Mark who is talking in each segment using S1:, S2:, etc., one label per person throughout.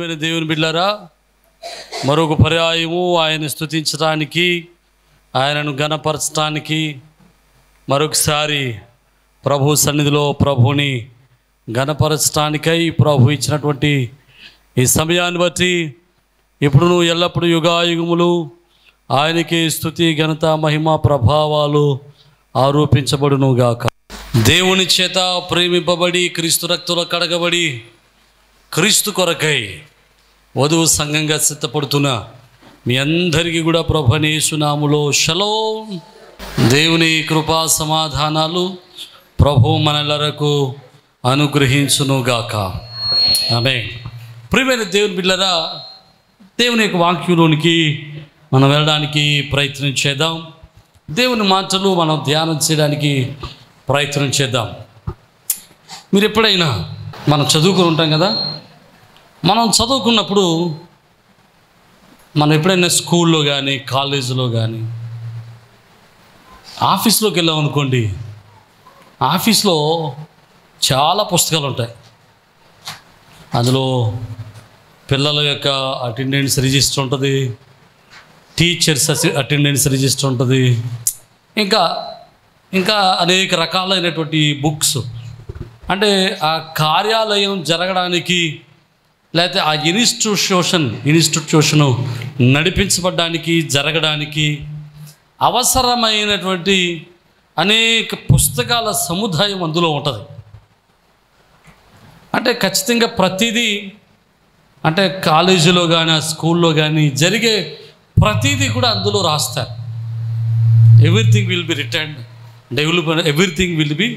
S1: ప్రియమైన దేవుని బిడ్డలారా, మరొక పర్యాయము ఆయన స్తుతించడానికి, ఆయనను ఘనపరచడానికి, మరొకసారి ప్రభు సన్నిధిలో ప్రభుని ఘనపరచడానికై ప్రభు ఇచ్చినటువంటి ఈ సమయాన్ని బట్టి ఇప్పుడు నువ్వు ఎల్లప్పుడూ యుగాయుగములు ఆయనకి స్తుతి ఘనత మహిమ ప్రభావాలు ఆరోపించబడునుగాక. దేవుని చేత ప్రేమింపబడి క్రీస్తు రక్తంలో కడగబడి క్రీస్తు కొరకై వధువు సంఘంగా సిద్ధపడుతున్న మీ అందరికీ కూడా ప్రభువైన యేసు నామములో షలోమ్. దేవుని కృపా సమాధానాలు ప్రభు మనలరకు అనుగ్రహించునుగాక. ఆమేన్. ప్రియమైన దేవుని బిడ్డలారా, దేవుని యొక్క వాక్యంలోనికి మనం వెళ్ళడానికి ప్రయత్నం చేద్దాం. దేవుని మాటలు మనం ధ్యానం చేయడానికి ప్రయత్నం చేద్దాం. మీరు ఎప్పుడైనా మనం చదువుకుని ఉంటాం కదా, మనం చదువుకున్నప్పుడు మనం ఎప్పుడైనా స్కూల్లో కానీ కాలేజీలో కానీ ఆఫీస్లోకి వెళ్ళాం అనుకోండి, ఆఫీస్లో చాలా పుస్తకాలు ఉంటాయి. అందులో పిల్లల యొక్క అటెండెన్స్ రిజిస్టర్ ఉంటుంది, టీచర్స్ అటెండెన్స్ రిజిస్టర్ ఉంటుంది, ఇంకా అనేక రకాలైనటువంటి బుక్స్. అంటే ఆ కార్యాలయం జరగడానికి లేకపోతే ఆ ఇన్స్టిట్యూషను నడిపించబడడానికి జరగడానికి అవసరమైనటువంటి అనేక పుస్తకాల సముదాయం అందులో ఉంటుంది. అంటే ఖచ్చితంగా ప్రతిదీ, అంటే కాలేజీలో కానీ స్కూల్లో కానీ జరిగే ప్రతిదీ కూడా అందులో రాస్తారు. Everything will be return, everything will be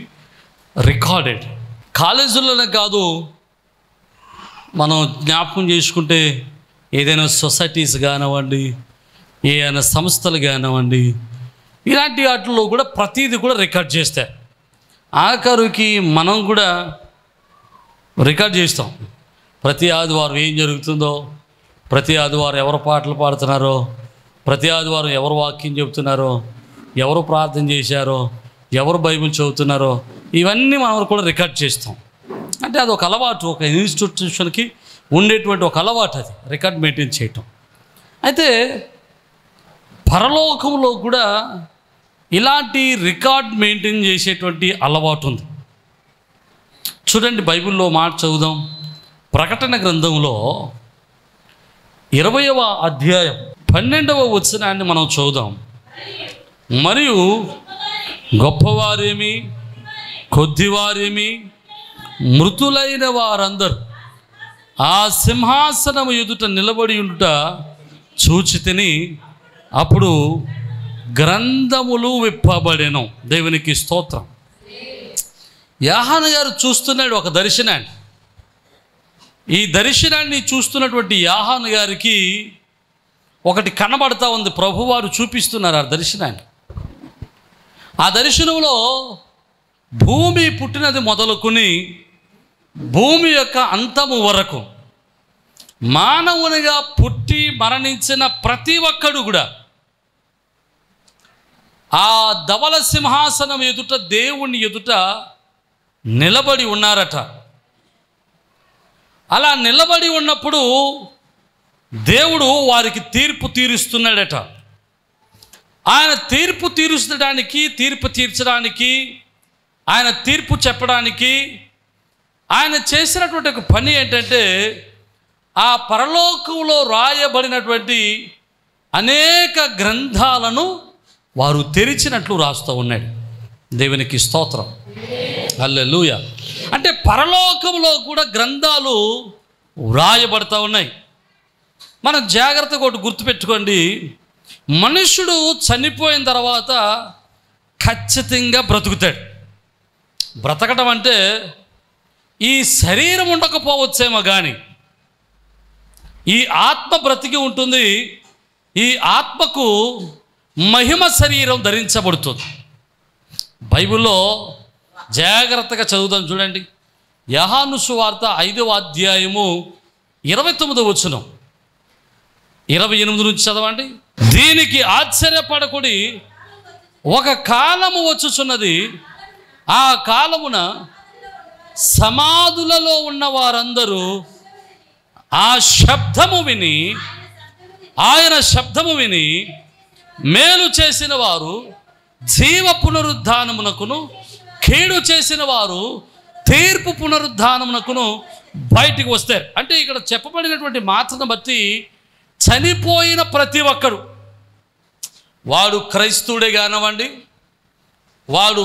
S1: recorded. కాలేజీలోనే కాదు, మనం జ్ఞాపకం చేసుకుంటే ఏదైనా సొసైటీస్ కానివ్వండి, ఏదైనా సంస్థలు కానివ్వండి, ఇలాంటి వాటిల్లో కూడా ప్రతిదీ కూడా రికార్డ్ చేస్తారు. ఆఖరికి మనం కూడా రికార్డ్ చేస్తాం. ప్రతి ఆదివారం ఏం జరుగుతుందో, ప్రతి ఆదివారం ఎవరు పాటలు పాడుతున్నారో, ప్రతి ఆదివారం ఎవరు వాక్యం చెబుతున్నారో, ఎవరు ప్రార్థన చేశారో, ఎవరు బైబిల్ చదువుతున్నారో, ఇవన్నీ మనం కూడా రికార్డ్ చేస్తాం. అంటే అది ఒక అలవాటు, ఒక ఇన్స్టిట్యూషన్కి ఉండేటువంటి ఒక అలవాటు, అది రికార్డ్ మెయింటైన్ చేయటం. అయితే పరలోకంలో కూడా ఇలాంటి రికార్డ్ మెయింటైన్ చేసేటువంటి అలవాటు ఉంది. చూడండి, బైబిల్లో మాట చదువుదాం. ప్రకటన గ్రంథంలో 20వ అధ్యాయం 12వ వచనాన్ని మనం చదువుదాం. మరియు గొప్పవారేమి కొద్దివారేమి మృతులైన వారందరూ ఆ సింహాసనము ఎదుట నిలబడి ఉండుట చూచితిని. అప్పుడు గ్రంథములు విప్పబడెను. దేవునికి స్తోత్రం. యోహాను గారు చూస్తున్నాడు ఒక దర్శనాన్ని. ఈ దర్శనాన్ని చూస్తున్నటువంటి యోహాను గారికి ఒకటి కనబడతా ఉంది. ప్రభువారు చూపిస్తున్నారు ఆ దర్శనాన్ని. ఆ దర్శనంలో భూమి పుట్టినది మొదలుకొని భూమి యొక్క అంతము వరకు మానవునిగా పుట్టి మరణించిన ప్రతి ఒక్కడు కూడా ఆ ధవల సింహాసనం ఎదుట, దేవుని ఎదుట నిలబడి ఉన్నారట. అలా నిలబడి ఉన్నప్పుడు దేవుడు వారికి తీర్పు తీరుస్తున్నాడట. ఆయన తీర్పు తీర్చడానికి, ఆయన తీర్పు చెప్పడానికి ఆయన చేసినటువంటి ఒక పని ఏంటంటే, ఆ పరలోకంలో రాయబడినటువంటి అనేక గ్రంథాలను వారు తెరిచినట్లు రాస్తూ ఉన్నాడు. దేవునికి స్తోత్రం, హల్లెలూయా. అంటే పరలోకంలో కూడా గ్రంథాలు వ్రాయబడతా ఉన్నాయి. మనం జాగ్రత్తగా ఒకటి గుర్తుపెట్టుకోండి, మనుషుడు చనిపోయిన తర్వాత ఖచ్చితంగా బ్రతుకుతాడు. బ్రతకడం అంటే ఈ శరీరం ఉండకపోవచ్చేమో కానీ ఈ ఆత్మ బ్రతికి ఉంటుంది. ఈ ఆత్మకు మహిమ శరీరం ధరించబడుతుంది. బైబిల్లో జాగ్రత్తగా చదువుదాం. చూడండి, యోహాను సువార్త 5వ అధ్యాయము 29వ వచనం, 28 నుంచి చదవండి. దీనికి ఆశ్చర్యపడకుడి, ఒక కాలము వచ్చుచున్నది, ఆ కాలమున సమాధులలో ఉన్న వారందరూ ఆయన శబ్దము విని మేలు చేసిన వారు జీవ పునరుద్ధానమునకును, కీడు చేసిన వారు తీర్పు పునరుద్ధానమునకును బయటికి వస్తారు. అంటే ఇక్కడ చెప్పబడినటువంటి మాటను బట్టి చనిపోయిన ప్రతి ఒక్కరు, వాడు క్రైస్తవుడే కానివ్వండి, వాడు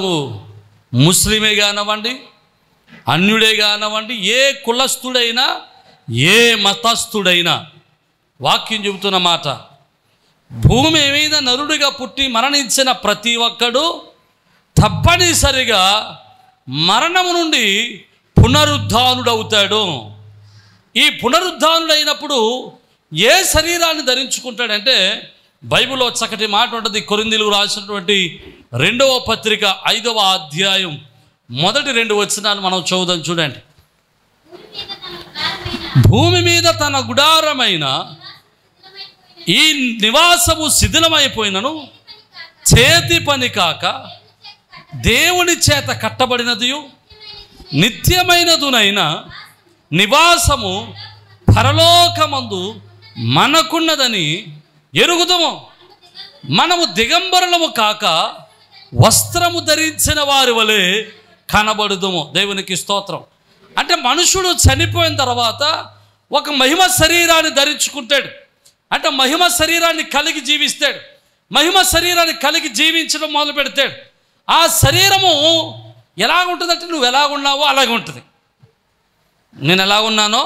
S1: ముస్లిమే కానివ్వండి, అన్యుడే కానివ్వండి, ఏ కులస్థుడైనా ఏ మతస్థుడైనా, వాక్యం చెబుతున్న మాట, భూమి మీద నరుడిగా పుట్టి మరణించిన ప్రతి ఒక్కడు తప్పనిసరిగా మరణము నుండి పునరుద్ధానుడవుతాడు. ఈ పునరుద్ధానుడైనప్పుడు ఏ శరీరాన్ని ధరించుకుంటాడంటే, బైబిల్లో చక్కటి మాట ఉంటుంది. కొరింథీయులకు రాసినటువంటి 2వ పత్రిక 5వ అధ్యాయం మొదటి 2 వచనాలు మనం చదువుదాం. చూడండి. భూమి మీద తన గుడారమైన ఈ నివాసము శిథిలమైపోయినను చేతి పని కాక దేవుని చేత కట్టబడినదియు నిత్యమైనదునైన నివాసము పరలోకమందు మనకున్నదని ఎరుగుదము. మనము దిగంబరులము కాక వస్త్రము ధరించిన వారి వలె కనబడుదుము. దేవునికి స్తోత్రం. అంటే మనుషుడు చనిపోయిన తర్వాత ఒక మహిమ శరీరాన్ని ధరించుకుంటాడు. అంటే మహిమ శరీరాన్ని కలిగి జీవిస్తాడు. మహిమ శరీరాన్ని కలిగి జీవించడం మొదలు పెడతాడు. ఆ శరీరము ఎలాగుంటుందంటే, నువ్వు ఎలాగున్నావో అలాగే ఉంటుంది. నేను ఎలాగున్నానో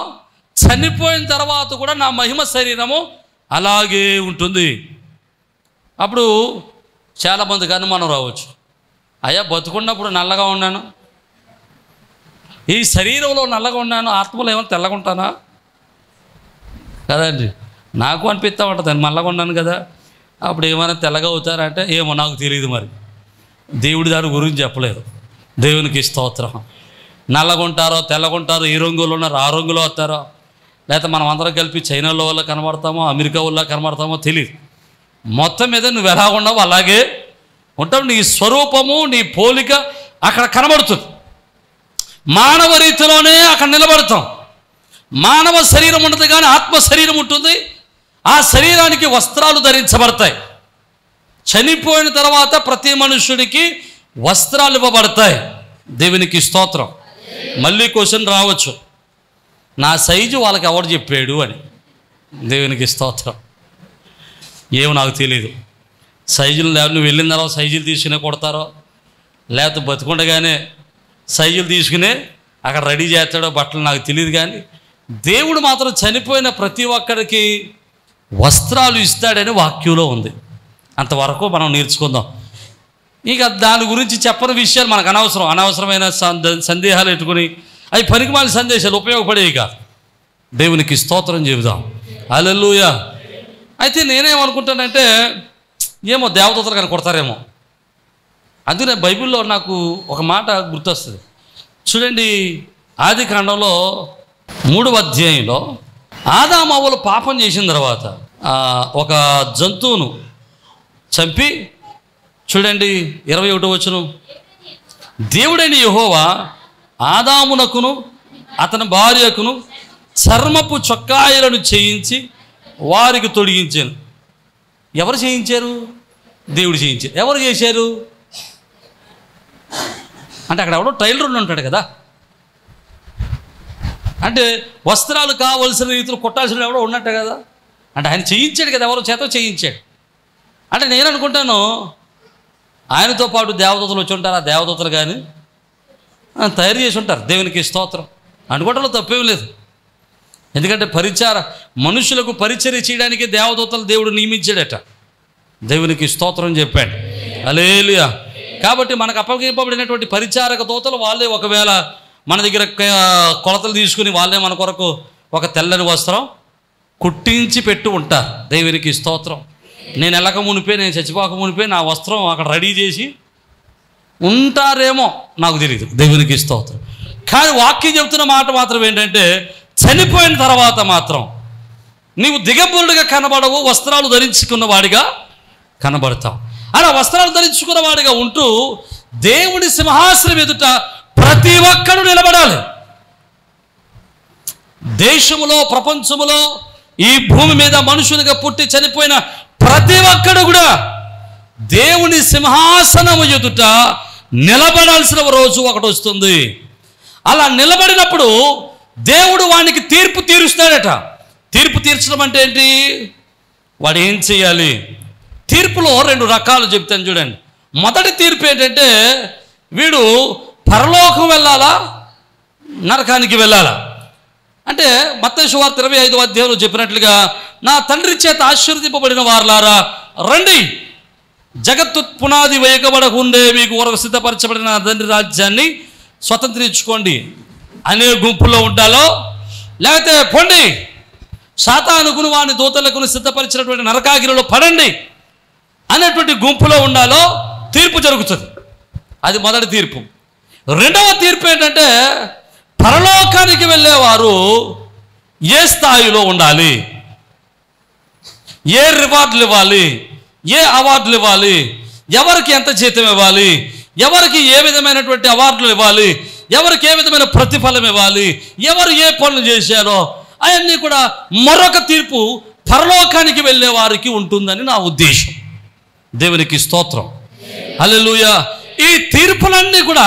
S1: చనిపోయిన తర్వాత కూడా నా మహిమ శరీరము అలాగే ఉంటుంది. అప్పుడు చాలామందికి అనుమానం రావచ్చు, అయ్యా బతుకున్నప్పుడు నల్లగా ఉన్నాను, ఈ శరీరంలో నల్లగా ఉన్నాను, ఆత్మలో ఏమైనా తెల్లగా ఉంటానా కదండి. నాకు అనిపిస్తూ ఉంటుంది, నేను నల్లగా ఉన్నాను కదా, అప్పుడు ఏమైనా తెల్లగా అవుతారంటే ఏమో నాకు తెలియదు. మరి దేవుడి దాని గురించి చెప్పలేదు. దేవునికి స్తోత్రం. నల్లగుంటారో తెల్లగుంటారో, ఈ రంగులో ఉన్నారు ఆ రంగులో వస్తారో, లేకపోతే మనం అందరం కలిపి చైనాలో వల్ల కనబడతామో అమెరికా వల్ల కనబడతామో తెలియదు. మొత్తం మీద నువ్వు ఎలా ఉన్నావు అలాగే ఉంటావు. నీ స్వరూపము నీ పోలిక అక్కడ కనబడుతుంది. మానవ రీతిలోనే అక్కడ నిలబడతాం. మానవ శరీరం ఉంటుంది కానీ ఆత్మ శరీరం ఉంటుంది. ఆ శరీరానికి వస్త్రాలు ధరించబడతాయి. చనిపోయిన తర్వాత ప్రతి మనుష్యుడికి వస్త్రాలు ఇవ్వబడతాయి. దేవునికి స్తోత్రం. మళ్ళీ క్వశ్చన్ రావచ్చు, నా సైజు వాళ్ళకి ఎవరు చెప్పాడు అని. దేవునికి స్తోత్రం. ఏమో నాకు తెలియదు. సైజులు నువ్వు వెళ్ళిన తర్వాత సైజులు తీసుకునే కొడతారో, లేకపోతే బతుకుండగానే సైజులు తీసుకునే అక్కడ రెడీ చేస్తాడో బట్టలు నాకు తెలియదు. కానీ దేవుడు మాత్రం చనిపోయిన ప్రతి ఒక్కరికి వస్త్రాలు ఇస్తాడని వాక్యంలో ఉంది. అంతవరకు మనం నేర్చుకుందాం. ఇక దాని గురించి చెప్పని విషయాలు మనకు అనవసరం. అనవసరమైన సందేహాలు పెట్టుకుని అవి పనికిమాలిన సందేశాలు ఉపయోగపడేవి కాదు. దేవునికి స్తోత్రం చెబుదాం. హల్లెలూయా. అయితే నేనేమనుకుంటానంటే, ఏమో దేవదూతలు కానీ కొడతారేమో. అందుకనే బైబిల్లో నాకు ఒక మాట గుర్తొస్తుంది. చూడండి, ఆది కాండంలో 3వ అధ్యాయంలో ఆదాము అవ్వలు పాపం చేసిన తర్వాత ఒక జంతువును చంపి, చూడండి 21వ వచనం, దేవుడైన యెహోవా ఆదామునకును అతని భార్యకును చర్మపు చొక్కాయలను చేయించి వారికి తొడిగించాను. ఎవరు చేయించారు? దేవుడు చేయించారు. ఎవరు చేశారు అంటే అక్కడ ఎవడో టైలర్ ఉంటాడు కదా. అంటే వస్త్రాలు కావలసిన రీతిలో కొట్టాల్సిన ఎవడో ఉన్నట్టే కదా. అంటే ఆయన చేయించాడు కదా, ఎవరో చేత చేయించాడు. అంటే నేను అనుకుంటాను ఆయనతో పాటు దేవదూతలు వచ్చి ఉంటారు. ఆ దేవదూతలు కానీ తయారు చేసి ఉంటారు. దేవునికి స్తోత్రం. అనుకోవడంలో తప్పేం లేదు. ఎందుకంటే మనుషులకు పరిచర్య చేయడానికి దేవదూతలు దేవుడు నియమించాడట. దేవునికి స్తోత్రం చెప్పాడు. హల్లెలూయా. కాబట్టి మనకు అప్పగింపబడినటువంటి పరిచారక దూతలు వాళ్ళే ఒకవేళ మన దగ్గర కొలతలు తీసుకుని వాళ్ళే మన కొరకు ఒక తెల్లని వస్త్రం కుట్టించి పెట్టి ఉంటారు. దేవునికి స్తోత్రం. నేను వెళ్ళక మునిపే, నేను చచ్చిపోక మునిపే నా వస్త్రం అక్కడ రెడీ చేసి ఉంటారేమో, నాకు తెలియదు. దేవునికి స్తోత్రం. కానీ వాక్యం చెబుతున్న మాట మాత్రం ఏంటంటే, చనిపోయిన తర్వాత మాత్రం నీవు దిగంబరుడిగా కనబడవు, వస్త్రాలు ధరించుకున్న వాడిగా కనబడతావు. అలా వస్త్రాలు ధరించుకున్న వాడిగా ఉంటూ దేవుడి సింహాసనం ఎదుట ప్రతి ఒక్కడు నిలబడాలి. దేశములో, ప్రపంచములో, ఈ భూమి మీద మనుషులుగా పుట్టి చనిపోయిన ప్రతి ఒక్కడు కూడా దేవుని సింహాసనము ఎదుట నిలబడాల్సిన రోజు ఒకటి వస్తుంది. అలా నిలబడినప్పుడు దేవుడు వానికి తీర్పు తీరుస్తాడట. తీర్పు తీర్చడం అంటే ఏంటి? వాడు ఏం చేయాలి? తీర్పులో 2 రకాలు చెప్తాను చూడండి. మొదటి తీర్పు ఏంటంటే, వీడు పరలోకం వెళ్ళాలా, నరకానికి వెళ్ళాలా? అంటే మత్తయి సువార్త 25వ అధ్యాయంలో చెప్పినట్లుగా, నా తండ్రి చేత ఆశీర్వదింపబడిన వారలారా రండి, జగత్తు పునాది వేయకబడకుండే మీకు వరకు సిద్ధపరచబడిన నా తండ్రి రాజ్యాన్ని స్వతంత్రించుకోండి అనే గుంపులో ఉండాలో, లేకపోతే పొండి సాతానుకును వాని దూతలకు సిద్ధపరిచినటువంటి నరకాగిరిలో పడండి అనేటువంటి గుంపులో ఉండాలో తీర్పు జరుగుతుంది. అది మొదటి తీర్పు. రెండవ తీర్పు ఏంటంటే, పరలోకానికి వెళ్ళేవారు ఏ స్థాయిలో ఉండాలి, ఏ రివార్డులు ఇవ్వాలి, ఏ అవార్డులు ఇవ్వాలి, ఎవరికి ఎంత జీతం ఇవ్వాలి, ఎవరికి ఏ విధమైనటువంటి అవార్డులు ఇవ్వాలి, ఎవరికి ఏ విధమైన ప్రతిఫలం ఇవ్వాలి, ఎవరు ఏ పనులు చేశారో అవన్నీ కూడా మరొక తీర్పు పరలోకానికి వెళ్ళే వారికి ఉంటుందని నా ఉద్దేశం. దేవునికి స్తోత్రం, హల్లెలూయా. ఈ తీర్పులన్నీ కూడా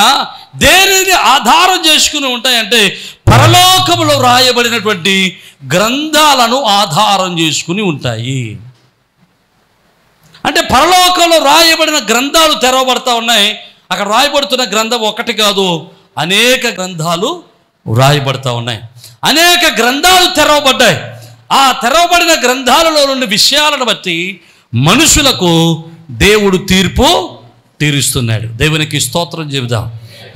S1: దేనిని ఆధారం చేసుకుని ఉంటాయంటే, పరలోకములో రాయబడినటువంటి గ్రంథాలను ఆధారం చేసుకుని ఉంటాయి. అంటే పరలోకంలో రాయబడిన గ్రంథాలు తెరవబడతా ఉన్నాయి. అక్కడ రాయబడుతున్న గ్రంథం ఒకటి కాదు, అనేక గ్రంథాలు రాయబడతా ఉన్నాయి. అనేక గ్రంథాలు తెరవబడ్డాయి. ఆ తెరవబడిన గ్రంథాలలో నుండి విషయాలను బట్టి మనుషులకు దేవుడు తీర్పు తీరుస్తున్నాడు. దేవునికి స్తోత్రం చెబుదాం,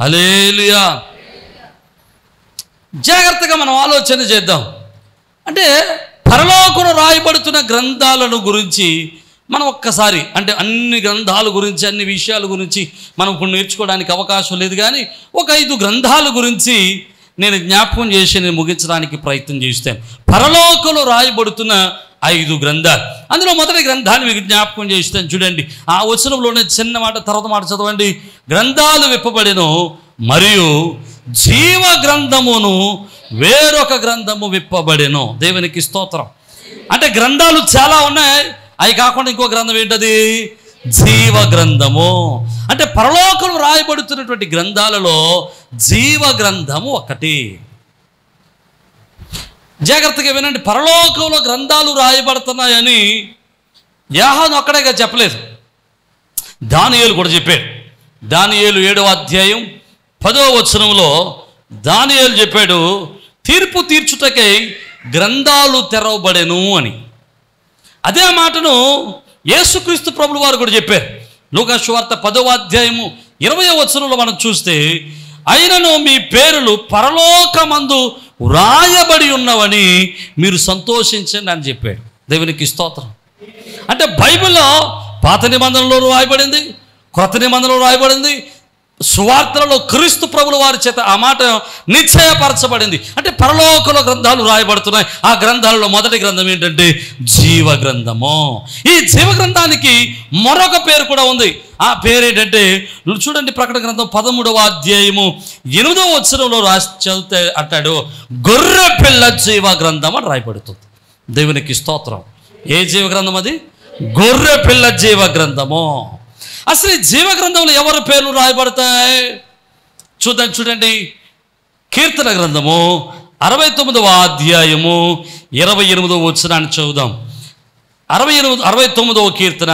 S1: హల్లెలూయా. జాగ్రత్తగా మనం ఆలోచన చేద్దాం. అంటే పరలోకంలో రాయబడుతున్న గ్రంథాలను గురించి మనం ఒక్కసారి, అంటే అన్ని గ్రంథాల గురించి, అన్ని విషయాల గురించి మనం కొన్ని నేర్చుకోవడానికి అవకాశం లేదు, కానీ ఒక 5 గ్రంథాల గురించి నేను జ్ఞాపకం చేసి నేను ముగించడానికి ప్రయత్నం చేస్తాను. పరలోకంలో రాయబడుతున్న 5 గ్రంథాలు. అందులో మొదటి గ్రంథాన్ని మీకు జ్ఞాపకం చేస్తాను చూడండి. ఆ వచనంలోనే చిన్న మాట, తర్వాత మాట చదవండి. గ్రంథాలు విప్పబడెను, మరియు జీవ గ్రంథమును వేరొక గ్రంథము విప్పబడెను. దేవునికి స్తోత్రం. అంటే గ్రంథాలు చాలా ఉన్నాయి, అవి కాకుండా ఇంకో గ్రంథం ఏంటది? జీవ గ్రంథము. అంటే పరలోకం రాయబడుతున్నటువంటి గ్రంథాలలో జీవ గ్రంథము ఒకటి. జాగ్రత్తగా వినండి. పరలోకంలో గ్రంథాలు రాయబడుతున్నాయని యోహాను ఒక్కడేగా చెప్పలేదు, దానియేలు కూడా చెప్పాడు. దానియేలు 7వ అధ్యాయం 10వ వచనంలో దానియేలు చెప్పాడు, తీర్పు తీర్చుటకై గ్రంథాలు తెరవబడెను అని. అదే మాటను యేసుక్రీస్తు ప్రభులు వారు కూడా చెప్పారు. లూకా సువార్త 10వ అధ్యాయము 20వ వచనంలో మనం చూస్తే, అయినను మీ పేరులు పరలోకమందు వ్రాయబడి ఉన్నవని మీరు సంతోషించండి అని చెప్పాడు. దేవునికి స్తోత్రం. అంటే బైబిల్లో పాత నిబంధనలో రాయబడింది, క్రొత్త నిబంధనలో రాయబడింది, సువార్తలలో క్రీస్తు ప్రభుల వారి చేత ఆ మాట నిశ్చయపరచబడింది. అంటే పరలోకంలో గ్రంథాలు రాయబడుతున్నాయి. ఆ గ్రంథాలలో మొదటి గ్రంథం ఏంటంటే జీవ గ్రంథము. ఈ జీవ గ్రంథానికి మరొక పేరు కూడా ఉంది. ఆ పేరు ఏంటంటే, చూడండి, ప్రకటన గ్రంథం 13వ అధ్యాయము 8వ వచనంలో రాసి చదివితే అంటాడు, గొర్రె పిల్ల జీవ గ్రంథం అని రాయబడుతుంది. దేవునికి స్తోత్రం. ఏ జీవ గ్రంథం అది? గొర్రె పిల్ల జీవ గ్రంథము. అసలు ఈ జీవ గ్రంథంలో ఎవరి పేర్లు రాయబడతాయి? చూడండి. కీర్తన గ్రంథము 69వ అధ్యాయము 28వ వచనాన్ని చదువుదాం. 69వ కీర్తన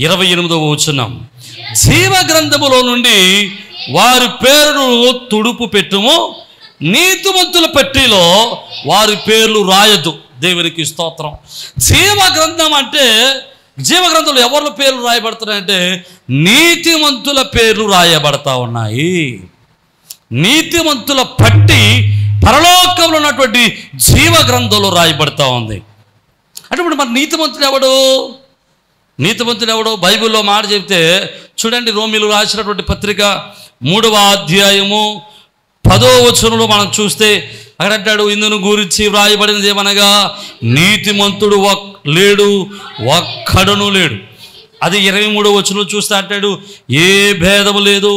S1: 28వ వచనం. జీవ గ్రంథములో నుండి వారి పేరును తుడుపు పెట్టుము, నీతిమంతుల పెట్టిలో వారి పేర్లు రాయదు. దేవునికి స్తోత్రం. జీవ గ్రంథం అంటే, జీవ గ్రంథంలో ఎవరి పేర్లు రాయబడుతున్నాయంటే నీతిమంతుల పేర్లు రాయబడతా ఉన్నాయి. నీతిమంతుల పట్టి పరలోకంలో ఉన్నటువంటి జీవ గ్రంథంలో రాయబడతా ఉంది. అంటే ఇప్పుడు మరి నీతిమంతుడు ఎవడు? నీతిమంతుడు ఎవడు? బైబిల్లో మాట చెప్తే చూడండి, రోమీలు రాసినటువంటి పత్రిక 3వ అధ్యాయము 10వ వచనంలో మనం చూస్తే అక్కడ అంటాడు, ఇందును గురించి వ్రాయబడినది ఏమనగా నీతిమంతుడు లేడు, ఒక్కడును లేడు. అది 23వ వచనంలో చూస్తే అంటాడు, ఏ భేదము లేదు,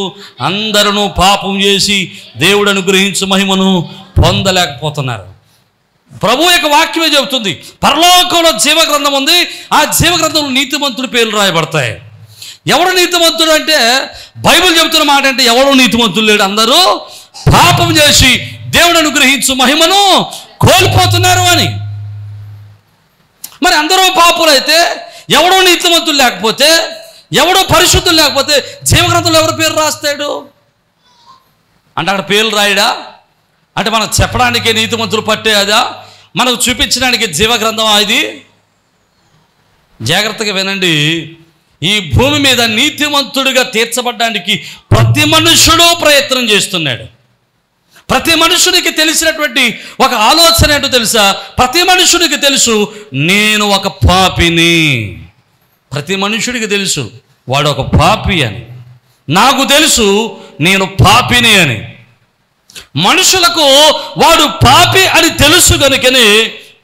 S1: అందరూ పాపం చేసి దేవుడు అనుగ్రహించు మహిమను పొందలేకపోతున్నారు. ప్రభు యొక్క వాక్యమే చెబుతుంది, పరలోకంలో జీవగ్రంథం ఉంది, ఆ జీవగ్రంథంలో నీతిమంతుడి పేర్లు రాయబడతాయి. ఎవడు నీతిమంతుడు అంటే బైబిల్ చెబుతున్న మాట అంటే ఎవడు నీతిమంతుడు లేడు, అందరూ పాపం చేసి దేవుడు అనుగ్రహించు మహిమను కోల్పోతున్నారు అని. మరి అందరూ పాపులైతే ఎవడో నీతిమంతులు లేకపోతే, ఎవడో పరిశుద్ధులు లేకపోతే జీవగ్రంథంలో ఎవరు పేరు రాస్తాడు అంటే అక్కడ పేర్లు రాయడా అంటే మనం చెప్పడానికి నీతిమంతులు పట్టే అదా, మనకు చూపించడానికి జీవగ్రంథం ఇది? జాగ్రత్తగా వినండి. ఈ భూమి మీద నీతిమంతుడిగా తీర్చబడ్డానికి ప్రతి మనుషుడు ప్రయత్నం చేస్తున్నాడు. ప్రతి మనుషుడికి తెలిసినటువంటి ఒక ఆలోచన ఏంటో తెలుసా? ప్రతి మనుషుడికి తెలుసు నేను ఒక పాపిని. ప్రతి మనుషుడికి తెలుసు వాడు ఒక పాపి అని. నాకు తెలుసు నేను పాపిని అని. మనుషులకు వాడు పాపి అని తెలుసు కనుకనే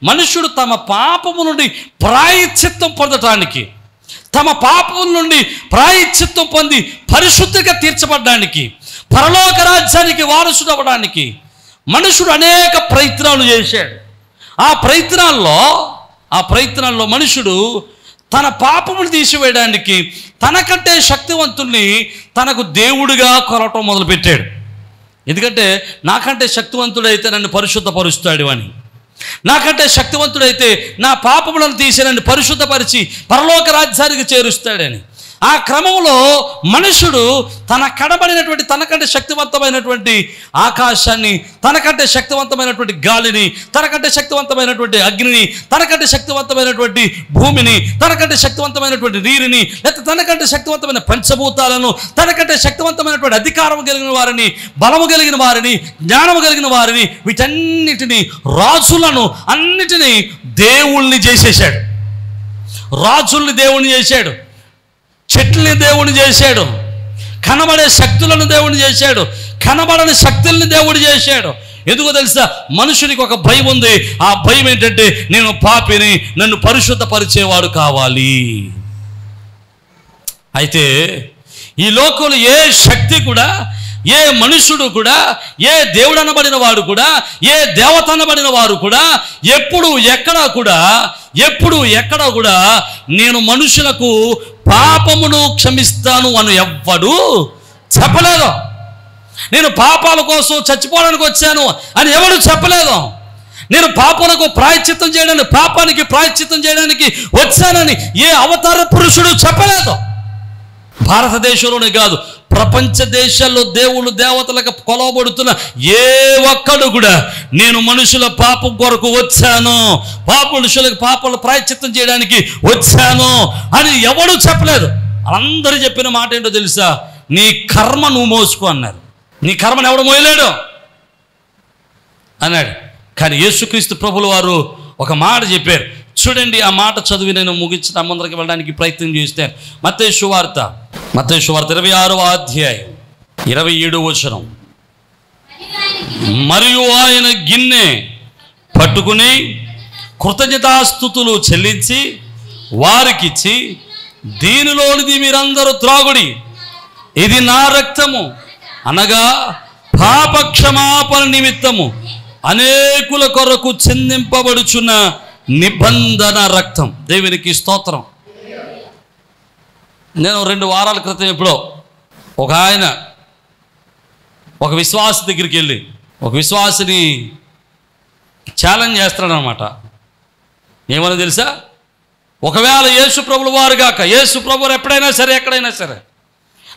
S1: మనుషుడు తమ పాపము నుండి ప్రాయశ్చిత్తం పొందటానికి, తమ పాపముల నుండి ప్రాయశ్చిత్తం పొంది పరిశుద్ధిగా తీర్చబడ్డానికి, పరలోక రాజ్యానికి వారసుడు అవ్వడానికి మనుషుడు అనేక ప్రయత్నాలు చేశాడు. ఆ ప్రయత్నాల్లో మనుషుడు తన పాపములు తీసివేయడానికి తనకంటే శక్తివంతుల్ని తనకు దేవుడిగా కొలవటం మొదలుపెట్టాడు. ఎందుకంటే నాకంటే శక్తివంతుడైతే నన్ను పరిశుద్ధపరుస్తాడు అని, నాకంటే శక్తివంతుడైతే నా పాపములను తీసి నన్ను పరిశుద్ధపరిచి పరలోక రాజ్యానికి చేరుస్తాడని. ఆ క్రమంలో మనుషుడు తన కడబడినటువంటి తనకంటే శక్తివంతమైనటువంటి ఆకాశాన్ని, తనకంటే శక్తివంతమైనటువంటి గాలిని, తనకంటే శక్తివంతమైనటువంటి అగ్నిని, తనకంటే శక్తివంతమైనటువంటి భూమిని, తనకంటే శక్తివంతమైనటువంటి నీరుని, లేకపోతే తనకంటే శక్తివంతమైన పంచభూతాలను, తనకంటే శక్తివంతమైనటువంటి అధికారం కలిగిన వారిని, బలము కలిగిన వారిని, జ్ఞానము కలిగిన వారిని, వీటన్నిటినీ, రాజులను అన్నిటినీ దేవుళ్ళని చేసేసాడు. రాజుల్ని దేవుణ్ణి చేశాడు, చెట్లని దేవుని చేశాడు, కనబడే శక్తులను దేవుని చేశాడు, కనబడని శక్తుల్ని దేవుడు చేశాడు. ఎందుకో తెలుసా? మనుషునికి ఒక భయం ఉంది. ఆ భయం ఏంటంటే నేను పాపిని, నన్ను పరిశుద్ధపరిచేవాడు కావాలి. అయితే ఈ లోకంలో ఏ శక్తి కూడా, ఏ మనుషుడు కూడా, ఏ దేవుడు అనబడిన వాడు కూడా, ఏ దేవత అనబడిన వారు కూడా ఎప్పుడు ఎక్కడ కూడా నేను మనుషులకు పాపమును క్షమిస్తాను అని ఎవ్వడు చెప్పలేదు. నేను పాపాల కోసం చచ్చిపోవడానికి వచ్చాను అని ఎవడు చెప్పలేదు. నేను పాపాలకు ప్రాయశ్చిత్తం చేయడానికి, పాపానికి ప్రాయశ్చిత్తం చేయడానికి వచ్చానని ఏ అవతార పురుషుడు చెప్పలేదు. భారతదేశంలోనే కాదు, ప్రపంచ దేశాల్లో దేవుళ్ళు దేవతలకు కొలవబడుతున్న ఏ ఒక్కడు కూడా నేను మనుషుల పాపం కొరకు వచ్చాను, మనుషులకు పాపాలు ప్రాయశ్చిత్తం చేయడానికి వచ్చాను అని ఎవడు చెప్పలేదు. అందరూ చెప్పిన మాట ఏంటో తెలుసా? నీ కర్మ నువ్వు మోసుకో అన్నారు. నీ కర్మను ఎవడు మోయలేడు అన్నాడు. కానీ యేసుక్రీస్తు ప్రభుల వారు ఒక మాట చెప్పారు. చూడండి, ఆ మాట చదివి నేను ముగించి ముందరికి వెళ్ళడానికి ప్రయత్నం చేస్తాను. మత్తయి సువార్త 26వ అధ్యాయం 27వ వచనం. మరియు ఆయన గిన్నె పట్టుకుని కృతజ్ఞతాస్తుతులు చెల్లించి వారికిచ్చి, దీనిలోనిది మీరందరూ త్రాగుడి, ఇది నా రక్తము, అనగా పాపక్షమాపణ నిమిత్తము అనేకుల కొరకు చిందింపబడుచున్న నిబంధన రక్తం. దేవునికి స్తోత్రం. నేను 2 వారాల క్రితం ఎప్పుడో ఒక ఆయన ఒక విశ్వాసి దగ్గరికి వెళ్ళి ఒక విశ్వాసిని ఛాలెంజ్ చేస్తున్నాడు అనమాట. ఏమని తెలుసా? ఒకవేళ యేసు ప్రభుల వారు గాక, యేసు ప్రభువారు ఎప్పుడైనా సరే, ఎక్కడైనా సరే,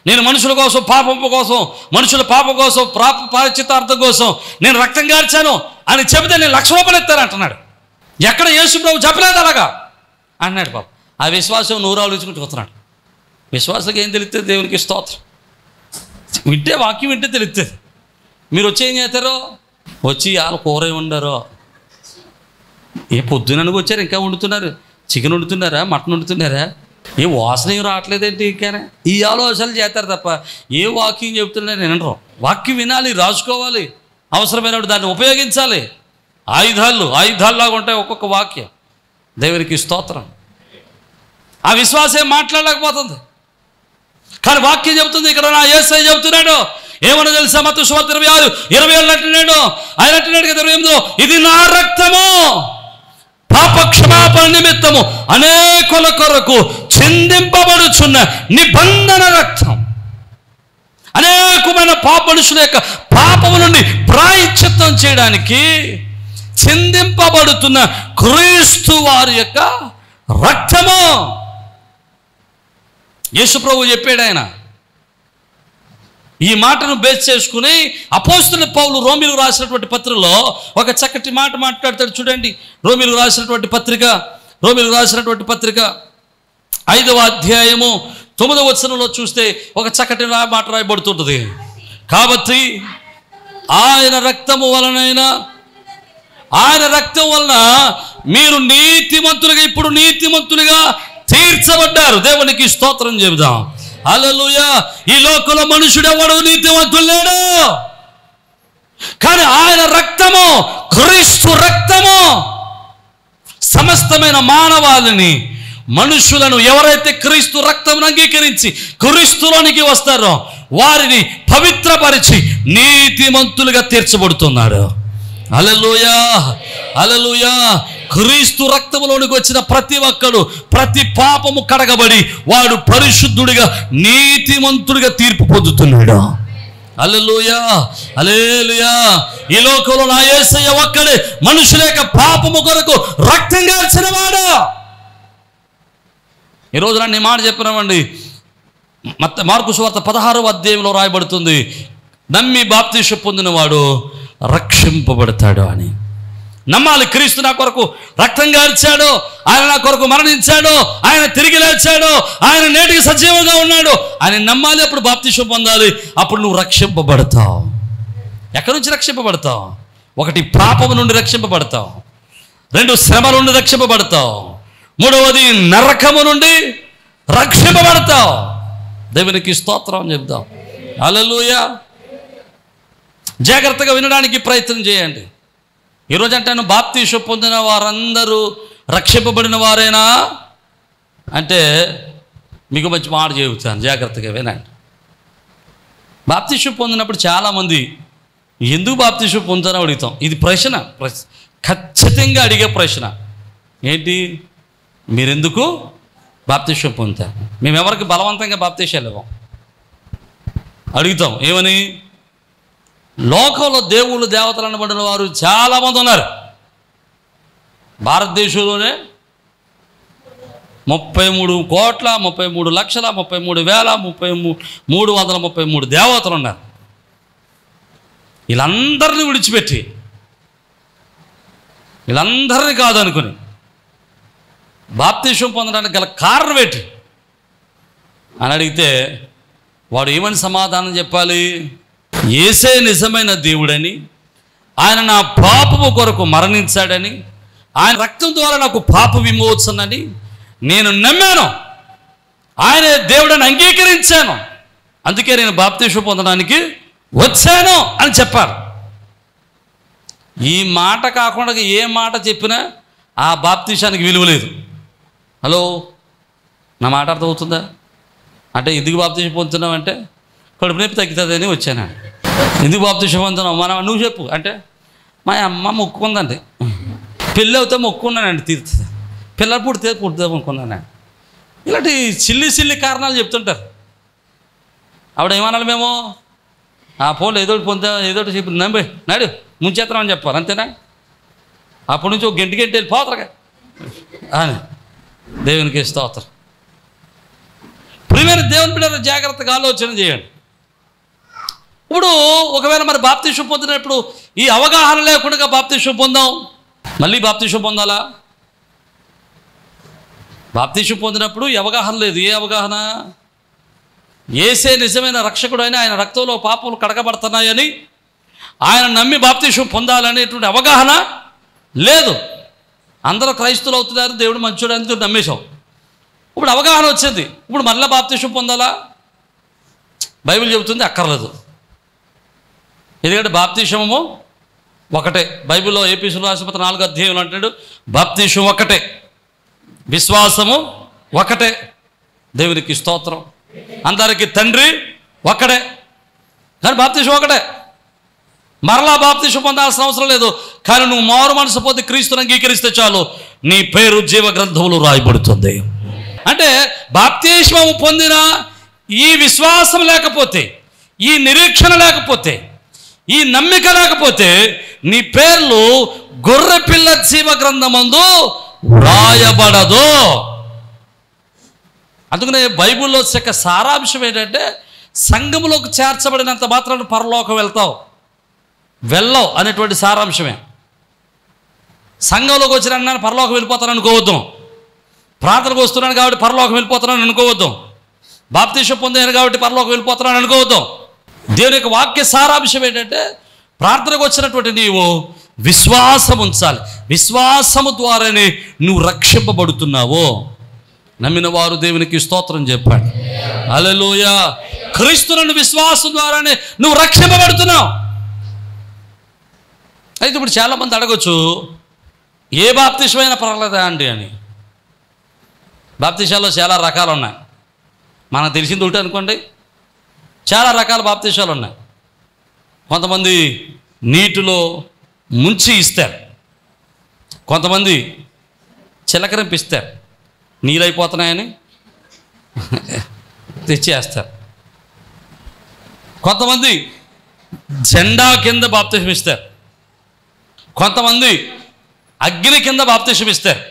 S1: నేను మనుషుల కోసం, పాపం కోసం, మనుషుల పాపం కోసం, ప్రాయశ్చిత్తార్థం కోసం నేను రక్తం గార్చాను అని చెబితే నేను 1,00,000 రూపాయలు ఇస్తానంటున్నాడు. ఎక్కడ యేసు ప్రభు చెప్పలేదు అలాగా అన్నాడు. పాప ఆ విశ్వాసం నూరాలు ఇచ్చుకుంటూ వస్తున్నాడు. విశ్వాసకి ఏం తెలుస్తుంది? దేవునికి స్తోత్రం. వింటే, వాక్యం వింటే తెలుస్తుంది. మీరు వచ్చి ఏం చేస్తారో, వచ్చి వాళ్ళు కూర ఉండరో, ఏ పొద్దుననగా వచ్చారు, ఇంకా వండుతున్నారు, చికెన్ వండుతున్నారా, మటన్ వండుతున్నారా, ఏ వాసన ఏం రావట్లేదేంటి, ఇంకానే ఈ ఆలోచనలు చేస్తారు తప్ప ఏ వాక్యం చెబుతున్నారు వినరు. వాక్యం వినాలి, రాసుకోవాలి, అవసరమైనప్పుడు దాన్ని ఉపయోగించాలి. ఆయుధాల్లాగా ఉంటాయి ఒక్కొక్క వాక్యం. దేవునికి స్తోత్రం. ఆ విశ్వాసం మాట్లాడలేకపోతుంది, కానీ వాక్యం చెబుతుంది. ఇక్కడ నా యేసయ్య చెబుతున్నాడు, ఏమన్నా తెలుసా? మత్తయి సువార్త 26:27 అంటున్నాడు. ఆయన అంటున్నాడు కదా 28లో, ఇది నా రక్తము, పాప క్షమాపణ నిమిత్తము అనేకుల కొరకు చిందింపబడుచున్న నిబంధన రక్తం. అనేకమైన మనుషుల యొక్క పాపము నుండి ప్రాయశ్చిత్తం చేయడానికి చిందింపబడుతున్న క్రీస్తు వారి యొక్క రక్తము. యేసు ప్రభువు చెప్పాడు. ఆయన ఈ మాటను బేస్ చేసుకుని అపోస్తలుడైన పౌలు రోమీయులకు రాసినటువంటి పత్రికలో ఒక చక్కటి మాట మాట్లాడతాడు. చూడండి, రోమీయులకు రాసినటువంటి పత్రిక 5వ అధ్యాయము 9వ వచనంలో చూస్తే ఒక చక్కటి మాట రాయబడుతుంటుంది. కాబట్టి ఆయన రక్తం వలన మీరు నీతిమంతులుగా, ఇప్పుడు నీతిమంతులుగా తీర్చబడ్డారు. దేవునికి స్తోత్రం చెబుదాం. హల్లెలూయా. ఈ లోకంలో మనుషుడు ఎవడు నీతిమంతులు లేడు, కానీ ఆయన రక్తము, క్రీస్తు రక్తము సమస్తమైన మానవాళిని, మనుషులను ఎవరైతే క్రీస్తు రక్తమును అంగీకరించి క్రీస్తులోనికి వస్తారో వారిని పవిత్రపరిచి నీతిమంతులుగా తీర్చబడుతున్నాడు. హల్లెలూయా, హల్లెలూయా. క్రీస్తు రక్తములోనికి వచ్చిన ప్రతి ఒక్కడు, ప్రతి పాపము కడగబడి వాడు పరిశుద్ధుడిగా, నీతిమంతుడిగా తీర్పు పొందుతున్నాడు. హల్లెలూయా, హల్లెలూయా. ఈ లోకంలో నా యేసయ్య ఒక్కడే మనుషుల యొక్క పాపము కొరకు రక్తం కార్చినవాడు. ఈరోజు నన్ను ఈ మాట చెప్పినామండి. మార్కు సువార్త 16వ అధ్యాయంలో రాయబడుతుంది, నమ్మి బాప్తిస్మం పొందినవాడు రక్షింపబడతాడు అని. నమ్మాలి. క్రీస్తు నా కొరకు రక్తం కార్చాడు, ఆయన నా కొరకు మరణించాడు, ఆయన తిరిగి లేచాడు, ఆయన నేటికి సజీవంగా ఉన్నాడు అని నమ్మాలి. అప్పుడు బాప్తిస్మం పొందాలి. అప్పుడు నువ్వు రక్షింపబడతావు. ఎక్కడి నుంచి రక్షింపబడతావు? 1 పాపము నుండి రక్షింపబడతావు, 2 శ్రమ నుండి రక్షింపబడతావు, 3వది నరకము నుండి రక్షింపబడతావు. దేవునికి స్తోత్రం చెప్దాం. హల్లెలూయా. జాగ్రత్తగా వినడానికి ప్రయత్నం చేయండి. ఈరోజు అంటాను, బాప్తిస్మం పొందిన వారందరూ రక్షింపబడిన వారేనా అంటే మీకు మంచి మాట చెబుతాను, జాగ్రత్తగా వినండి. బాప్తిస్మం పొందినప్పుడు చాలామంది ఎందుకు బాప్తిస్మం పొందుతారో అడుగుతాం. ఇది ప్రశ్న, ఖచ్చితంగా అడిగే ప్రశ్న. ఏంటి? మీరెందుకు బాప్తిస్మం పొందుతారు? మేము ఎవరికి బలవంతంగా బాప్తిస్మాలు ఇవ్వం. అడుగుతాం ఏమని? లోకంలో దేవుళ్ళు దేవతలు అనబడిన వారు చాలామంది ఉన్నారు. భారతదేశంలోనే 33,33,33,333 దేవతలు ఉన్నారు. వీళ్ళందరినీ విడిచిపెట్టి, వీళ్ళందరినీ కాదనుకుని బాప్తిస్మం పొందడానికి గల కారణం ఏంటి అని అడిగితే వాడు ఏమని సమాధానం చెప్పాలి? యేసే నిజమైన దేవుడని, ఆయన నా పాపము కొరకు మరణించాడని, ఆయన రక్తం ద్వారా నాకు పాప విమోచనని నేను నమ్మాను, ఆయనే దేవుడని అంగీకరించాను, అందుకే నేను బాప్తిస్మం పొందడానికి వచ్చాను అని చెప్పారు. ఈ మాట కాకుండా ఏ మాట చెప్పినా ఆ బాప్తిస్మానికి విలువ లేదు. హలో, నా మాట అర్థమవుతుందా? అంటే ఎందుకు బాప్తిస్మం పొందుతున్నావు అంటే కడుపు నొప్పి తగ్గుతుందని వచ్చాను. ఎందుకు బాప్తిస్మం పొందుతున్నావు? నువ్వు చెప్పు అంటే మా అమ్మ మొక్కుకుందండి, పెళ్ళి అవుతే మొక్కుకున్నానండి, తీరుతుంది, పిల్లలు పుడితే పుడుతాం అనుకున్నానండి. ఇలాంటి సిల్లి కారణాలు చెప్తుంటారు. ఆవిడ ఏమనాలి? మేము ఆ ఫోన్లో ఏదోటి పొందా, ఏదోటి చెప్పి నమ్మే నాడు ముంచేస్తామని చెప్పాలి, అంతేనా? అప్పటి నుంచి ఒక గంట వెళ్ళి పోతారుగా అని. దేవునికి స్తోత్రం. ప్రియమైన దేవుని బిడ్డలు, జాగ్రత్తగా ఆలోచన చేయండి. ఇప్పుడు ఒకవేళ మరి బాప్తిస్మం పొందినప్పుడు ఈ అవగాహన లేకుండా బాప్తిస్మం పొందాం, మళ్ళీ బాప్తిస్మం పొందాలా? బాప్తిస్మం పొందినప్పుడు ఈ అవగాహన లేదు. ఏ అవగాహన? యేసే నిజమైన రక్షకుడు అని, ఆయన రక్తంలో పాపములు కడగబడుతున్నాయని, ఆయన నమ్మి బాప్తిస్మం పొందాలనేటువంటి అవగాహన లేదు. అందరూ క్రైస్తవులు అవుతున్నారు, దేవుడు మంచోడు అని నమ్మేశాం. ఇప్పుడు అవగాహన వచ్చింది, ఇప్పుడు మళ్ళీ బాప్తిస్మం పొందాలా? బైబిల్ చెబుతుంది అక్కర్లేదు. ఎందుకంటే బాప్తిస్మము ఒకటే. బైబిల్లో ఏపీసులు రాసిన 4వ అధ్యాయంలో అంటాడు, బాప్తిస్మం ఒకటే, విశ్వాసము ఒకటే. దేవునికి స్తోత్రం. అందరికీ తండ్రి ఒకడే, కానీ బాప్తిసం ఒకటే, మరలా బాప్తిసం పొందాల్సిన అవసరం లేదు. కానీ నువ్వు మారు మనసు పొంది క్రీస్తుని అంగీకరిస్తే చాలు, నీ పేరు జీవ గ్రంథంలో రాయబడుతుంది. అంటే బాప్తిస్మము పొందిన ఈ విశ్వాసం లేకపోతే, ఈ నిరీక్షణ లేకపోతే, ఈ నమ్మిక లేకపోతే నీ పేర్లు గొర్రెపిల్ల జీవ గ్రంథమందు వ్రాయబడదు. అందుకనే బైబిల్లో యొక్క సారాంశం ఏంటంటే, సంఘములోకి చేర్చబడినంత మాత్రాన పరలోకం వెళ్ళవు అనేటువంటి సారాంశమే. సంఘంలోకి వచ్చిన పరలోకం వెళ్ళిపోతాను అనుకోవద్దు. ప్రార్థనకు వస్తున్నాను కాబట్టి పరలోకం వెళ్ళిపోతున్నాను అనుకోవద్దు. బాప్తిసం పొందాను కాబట్టి పరలోకం వెళ్ళిపోతున్నాను అనుకోవద్దు. దేవుని యొక్క వాక్య సారాంశం ఏంటంటే, ప్రార్థనకు వచ్చినటువంటి నీవు విశ్వాసం ఉంచాలి. విశ్వాసము ద్వారానే నువ్వు రక్షింపబడుతున్నావు. నమ్మిన వారు దేవునికి స్తోత్రం చెప్పండి. హల్లెలూయా. క్రీస్తును విశ్వాసం ద్వారానే నువ్వు రక్షింపబడుతున్నావు. అయితే ఇప్పుడు చాలామంది అడగచ్చు, ఏ బాప్తిసమైనా పర్వాలేదా అండి అని. బాప్తిసాల్లో చాలా రకాలు ఉన్నాయి. మనకు తెలిసింది ఒకటి అనుకోండి, చాలా రకాల బాప్తిసాలు ఉన్నాయి. కొంతమంది నీటిలో ముంచి ఇస్తారు, కొంతమంది చిలకరింపిస్తారు, నీళ్ళైపోతున్నాయని తెచ్చేస్తారు. కొంతమంది జెండా కింద బాప్తిసం ఇస్తారు, కొంతమంది అగ్ని కింద బాప్తిసం ఇస్తారు.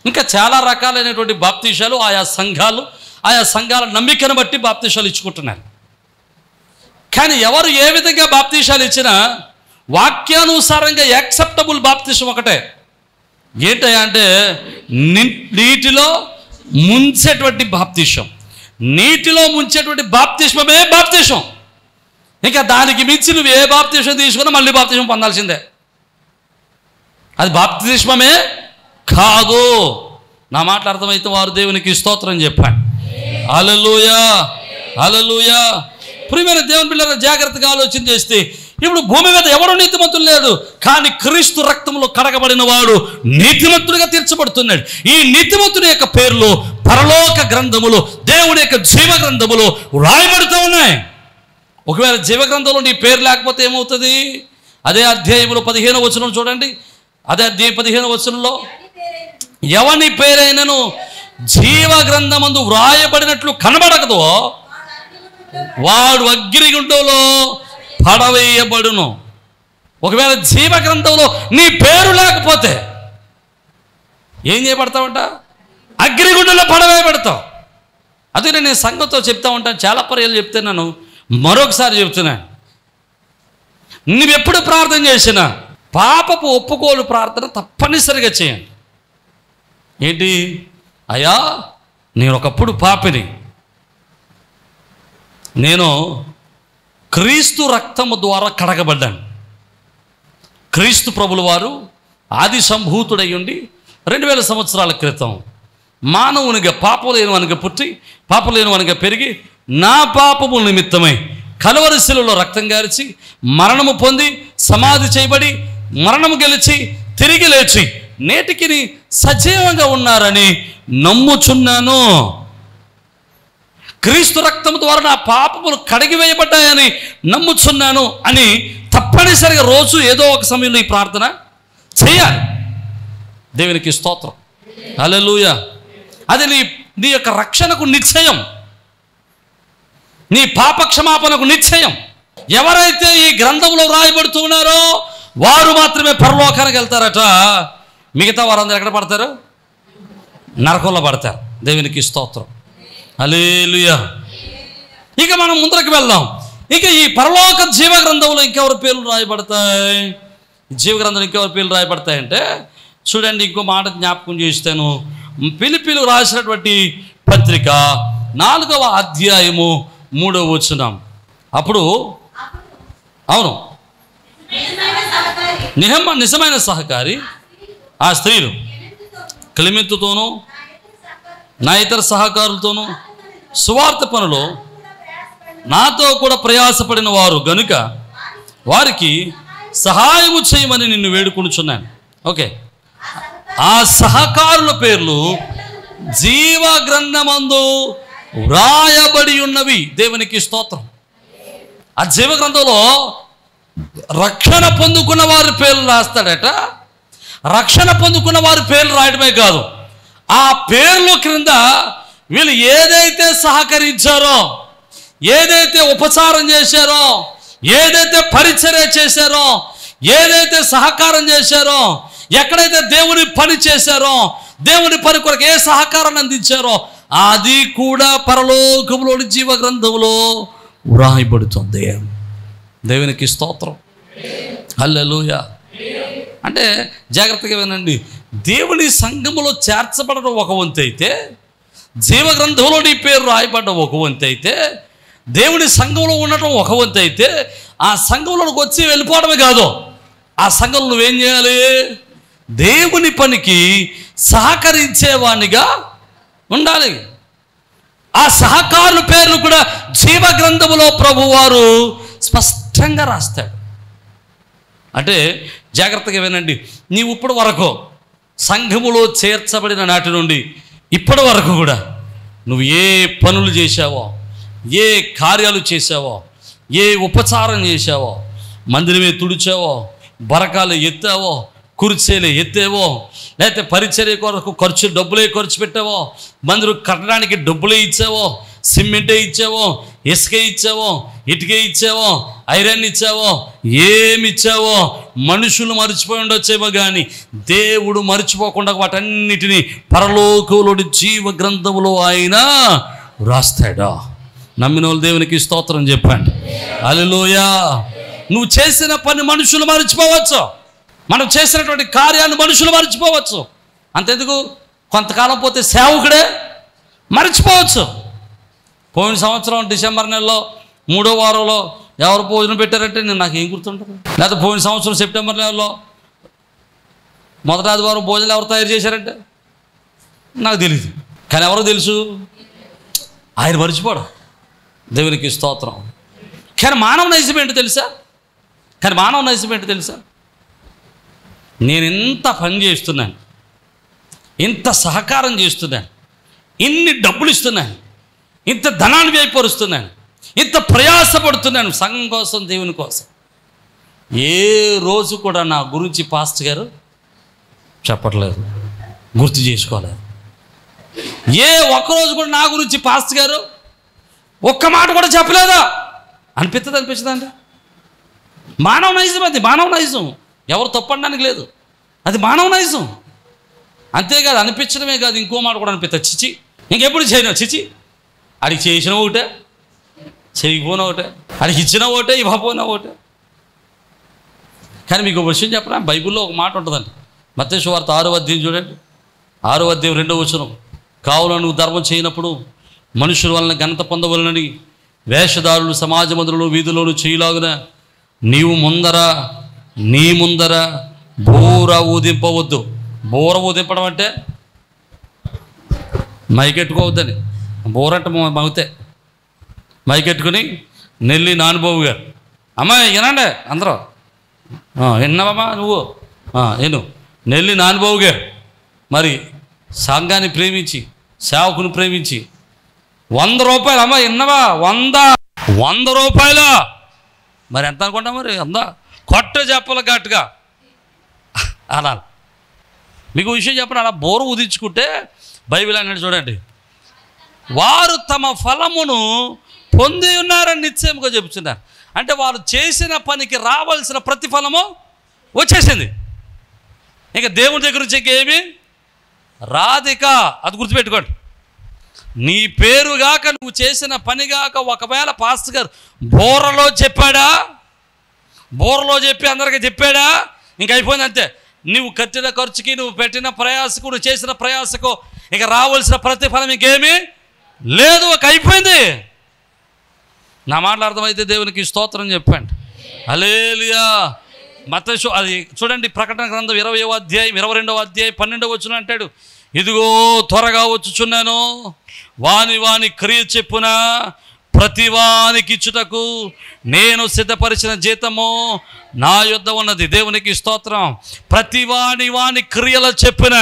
S1: ఇంకా చాలా రకాలైనటువంటి బాప్తిసాలు ఆయా సంఘాల నమ్మికను బట్టి బాప్తిసాలు ఇచ్చుకుంటున్నారు. కానీ ఎవరు ఏ విధంగా బాప్తిసాలు ఇచ్చినా వాక్యానుసారంగా యాక్సెప్టబుల్ బాప్తిసం ఒకటే. ఏంటయ్యా అంటే, నీటిలో ముంచేటువంటి బాప్తిసం. నీటిలో ముంచేటువంటి బాప్తిస్మమే బాప్తిసం. ఇంకా దానికి మించి నువ్వు ఏ బాప్తిసం తీసుకున్నా మళ్ళీ బాప్తిసం పొందాల్సిందే. అది బాప్తిస్మమే కాదు. నా మాటలు అర్థమైతే వారు దేవునికి స్తోత్రం చెప్పాను. హల్లెలూయా, హల్లెలూయా. ప్రియమైన దేవుని పిల్లలు జాగ్రత్తగా ఆలోచన చేస్తే, ఇప్పుడు భూమి మీద ఎవరు నీతిమంతులు లేదు, కానీ క్రీస్తు రక్తంలో కడగబడిన వాడు నీతిమంతుడిగా తీర్చబడుతున్నాడు. ఈ నీతిమంతుడి యొక్క పేర్లు పరలోక గ్రంథములు, దేవుడి యొక్క జీవ గ్రంథములు రాయబడుతూ ఉన్నాయి. ఒకవేళ జీవ గ్రంథంలో నీ పేరు లేకపోతే ఏమవుతుంది? అదే అధ్యాయంలో 15వ వచనం చూడండి. అదే అధ్యాయం 15వ వచనంలో, ఎవని పేరైనను జీవ గ్రంథమందు వ్రాయబడినట్లు కనబడకదో వాడు అగ్నిగుండంలో పడవేయబడును. ఒకవేళ జీవ గ్రంథంలో నీ పేరు లేకపోతే ఏం చేయబడతావంట? అగ్నిగుండంలో పడవేయబడతావు. అదే నేను సంఘంతో చెప్తా ఉంటాను, చాలా పర్యాలు చెప్తున్నాను, మరొకసారి చెప్తున్నాను. నువ్వెప్పుడు ప్రార్థన చేసినా పాపపు ఒప్పుకోలు ప్రార్థన తప్పనిసరిగా చేయండి. ఏంటి? అయ్యా, నేను ఒకప్పుడు పాపిని, నేను క్రీస్తు రక్తము ద్వారా కడగబడ్డాను. క్రీస్తు ప్రభుల వారు ఆది సంభూతుడై ఉండి 2000 సంవత్సరాల క్రితం మానవునిగా, పాపం లేని వానిగా పుట్టి పాపం లేని వానిగా పెరిగి నా పాపము నిమిత్తమై కలువరి శిలువలో రక్తం గార్చి మరణము పొంది సమాధి చేయబడి మరణము గెలిచి తిరిగి లేచి నేటికి సజీవంగా ఉన్నారని నమ్ముచున్నాను. క్రీస్తు రక్తం ద్వారా నా పాపములు కడిగివేయబడ్డాయని నమ్ముచున్నాను అని తప్పనిసరిగా రోజు ఏదో ఒక సమయంలో ఈ ప్రార్థన చేయాలి. దేవునికి స్తోత్రం. హల్లెలూయా. అది నీ యొక్క రక్షణకు నిశ్చయం, నీ పాప క్షమాపణకు నిశ్చయం. ఎవరైతే ఈ గ్రంథంలో రాయబడుతూ ఉన్నారో వారు మాత్రమే పరలోకానికి వెళ్తారట. మిగతా వారందరూ ఎక్కడ పడతారు? నరకంలో పడతారు. దేవునికి స్తోత్రం. హల్లెలూయా. ఇక మనం ముందరకు వెళ్దాం. ఇక ఈ పరలోక జీవ గ్రంథంలో ఇంకెవరి పేర్లు రాయబడతాయి? జీవ గ్రంథంలో ఇంకెవరి పేర్లు రాయబడతాయంటే చూడండి, ఇంకో మాట జ్ఞాపకం చేస్తాను. ఫిలిప్పీలు రాసినటువంటి పత్రిక 4వ అధ్యాయము 3వ వచనం. అప్పుడు అవును, నిజమైన సహకారి ఆ స్త్రీలు క్లెమెంతుతోనూ నా ఇతర సహకారులతోనూ సువార్త పనులో నాతో కూడా ప్రయాసపడిన వారు గనుక వారికి సహాయము చేయమని నిన్ను వేడుకొనుచున్నాను. ఓకే, ఆ సహకారుల పేర్లు జీవ గ్రంథమందు వ్రాయబడి ఉన్నవి. దేవునికి స్తోత్రం. ఆ జీవ గ్రంథంలో రక్షణ పొందుకున్న వారి పేర్లు రాస్తాడట. రక్షణ పొందుకున్న వారి పేర్లు రాయడమే కాదు, ఆ పేర్ల క్రింద వీళ్ళు ఏదైతే సహకరించారో, ఏదైతే ఉపచారం చేశారో, ఏదైతే పరిచర్య చేశారో, ఏదైతే సహకారం చేశారో, ఎక్కడైతే దేవుని పని చేశారో, దేవుని పని కొరకు ఏ సహకారాన్ని అందించారో అది కూడా పరలోకంలోని జీవ గ్రంథంలో వ్రాయబడుతుంది. దేవునికి స్తోత్రం, హల్లెలూయా. అంటే జాగ్రత్తగా వినండి, దేవుని సంఘములో చేర్చబడడం ఒక వంతు అయితే, జీవ గ్రంథంలో నీ పేరు రాయబడ్డం ఒక వంతు అయితే, దేవుని సంఘంలో ఉండటం ఒక వంతు అయితే, ఆ సంఘంలోకి వచ్చి వెళ్ళిపోవడమే కాదు, ఆ సంఘంలో నువ్వేం చేయాలి? దేవుని పనికి సహకరించేవానిగా ఉండాలి. ఆ సహకారుల పేర్లు కూడా జీవ గ్రంథములో ప్రభువారు స్పష్టంగా రాస్తాడు. అంటే జాగ్రత్తగా వినండి, నీవు ఇప్పటి వరకు సంఘములో చేర్చబడిన నాటి నుండి ఇప్పటి వరకు కూడా నువ్వు ఏ పనులు చేశావో, ఏ కార్యాలు చేశావో, ఏ ఉపచారం చేశావో, మందిరమే తుడిచావో, బరకాలు ఎత్తావో, కుర్చీలు ఎత్తావో, లేకపోతే పరిచర్య కొరకు డబ్బులే ఖర్చు పెట్టావో, మందిరం కట్టడానికి డబ్బులే ఇచ్చావో, సిమెంటే ఇచ్చావో, ఇసుకే ఇచ్చావో, ఇటుకే ఇచ్చావో, ఐరన్ ఇచ్చావో, ఏమి ఇచ్చావో మనుషులు మర్చిపోయి ఉండొచ్చేమో కానీ దేవుడు మర్చిపోకుండా వాటన్నిటినీ పరలోకంలోని జీవ గ్రంథములో ఆయన రాస్తాడా. నమ్మిన వాళ్ళు దేవునికి స్తోత్రం చెప్పండి, హల్లెలూయా. నువ్వు చేసిన పని మనుషులు మర్చిపోవచ్చు, మనం చేసినటువంటి కార్యాన్ని మనుషులు మర్చిపోవచ్చు. అంతెందుకు, కొంతకాలం పోతే సేవకుడే మర్చిపోవచ్చు. పోయిన సంవత్సరం డిసెంబర్ నెలలో 3వ వారంలో ఎవరు భోజనం పెట్టారంటే నాకు ఏం గుర్తుంటుంది? లేకపోతే పోయిన సంవత్సరం సెప్టెంబర్ నెలలో మొదటి ఆదివారం భోజనాలు ఎవరు తయారు చేశారంటే నాకు తెలియదు. కానీ ఎవరో తెలుసు, ఆయన మర్చిపోడు. దేవునికి స్తోత్రం. కానీ మానవ నైజం ఏంటో తెలుసా? నేను ఇంత పని చేస్తున్నాను, ఇంత సహకారం చేస్తున్నాను, ఇన్ని డబ్బులు ఇస్తున్నాను, ఇంత ధనాన్ని వ్యయపరుస్తున్నాను, ఇంత ప్రయాసపడుతున్నాను సంఘం కోసం, దేవుని కోసం. ఏ రోజు కూడా నా గురించి పాస్టర్ గారు చెప్పట్లేదు, గుర్తు చేసుకోలేదు. ఏ ఒక్కరోజు కూడా నా గురించి పాస్టర్ గారు ఒక్క మాట కూడా చెప్పలేదా అనిపిస్తుందండి. మానవ నైజం, అది మానవ నైజం, ఎవరు తప్పడానికి లేదు, అది మానవ నైజం. అంతేకాదు, అనిపించడమే కాదు, ఇంకో మాట కూడా అనిపిస్తుంది, చిచి ఇంకెప్పుడు చేయను, చిచి అడిగి చేసిన ఒకటే, చేయకపోయినా ఒకటే, అడిగి ఇచ్చిన ఒకటే, ఇవ్వకపోయినా ఒకటే. కానీ మీకు ఒక విషయం చెప్పరా, బైబిల్లో ఒక మాట ఉంటుందండి, మత్తయి సువార్త 6వ అధ్యాయం చూడండి, 6వ అధ్యాయం 2వ వచనం. కావున నువ్వు ధర్మం చేయనప్పుడు మనుషుల వలన ఘనత పొందవలనని వేషధారులు సమాజ మందులను వీధులను చేయలాగున నీ ముందర బూర ఊదింపవద్దు. బూర ఊదింపడం అంటే మైకెట్టుకోవద్దని, బూర అంటే మౌతే. మైకెట్టుకుని నెల్లి నానుబాబు గారు, అమ్మాయి వినండి అందరూ, విన్నావమ్మా నువ్వు, నేను నెల్లి నానుబాబు గారు మరి సంఘాన్ని ప్రేమించి, సేవకుని ప్రేమించి 100 రూపాయలు, అమ్మ విన్నవా, 100 రూపాయలు, మరి ఎంత అనుకుంటా, మరి అందా కొట్ట చెప్పాలి గట్టుగా అలా. మీకు విషయం చెప్పండి, అలా బోరు ఉదించుకుంటే బైబిల్ అన్నాడు చూడండి, వారు తమ ఫలమును పొంది ఉన్నారని నిశ్చయముగా చెబుతున్నారు. అంటే వారు చేసిన పనికి రావాల్సిన ప్రతిఫలము వచ్చేసింది, ఇంకా దేవుని దగ్గర నుంచి ఇంకేమి రాదిక. అది గుర్తుపెట్టుకోండి. నీ పేరు గాక, నువ్వు చేసిన పని గాక ఒకవేళ పాస్టర్ గారు బోరలో చెప్పాడా, బోరలో చెప్పి అందరికీ చెప్పాడా, ఇంక అయిపోయింది అంతే. నువ్వు కట్టిన ఖర్చుకి, నువ్వు పెట్టిన ప్రయాసకు, నువ్వు చేసిన ప్రయాసకు ఇక రావాల్సిన ప్రతిఫలం ఇంకేమీ లేదు, ఒక అయిపోయింది. నా మాటలు అర్థమైతే దేవునికి స్తోత్రం చెప్పండి, హల్లెలూయా. మత్తయి అది చూడండి, ప్రకటన గ్రంథం 20వ అధ్యాయం 22వ అధ్యాయం 12వ వచనం అంటాడు, ఇదిగో త్వరగా వచ్చుచున్నాను, వాని క్రియ చెప్పున ప్రతి వానికి ఇచ్చుటకు నేను సిద్ధపరిచిన జీతము నా యొద్ద ఉన్నది. దేవునికి స్తోత్రం. ప్రతి వాని క్రియల చెప్పిన,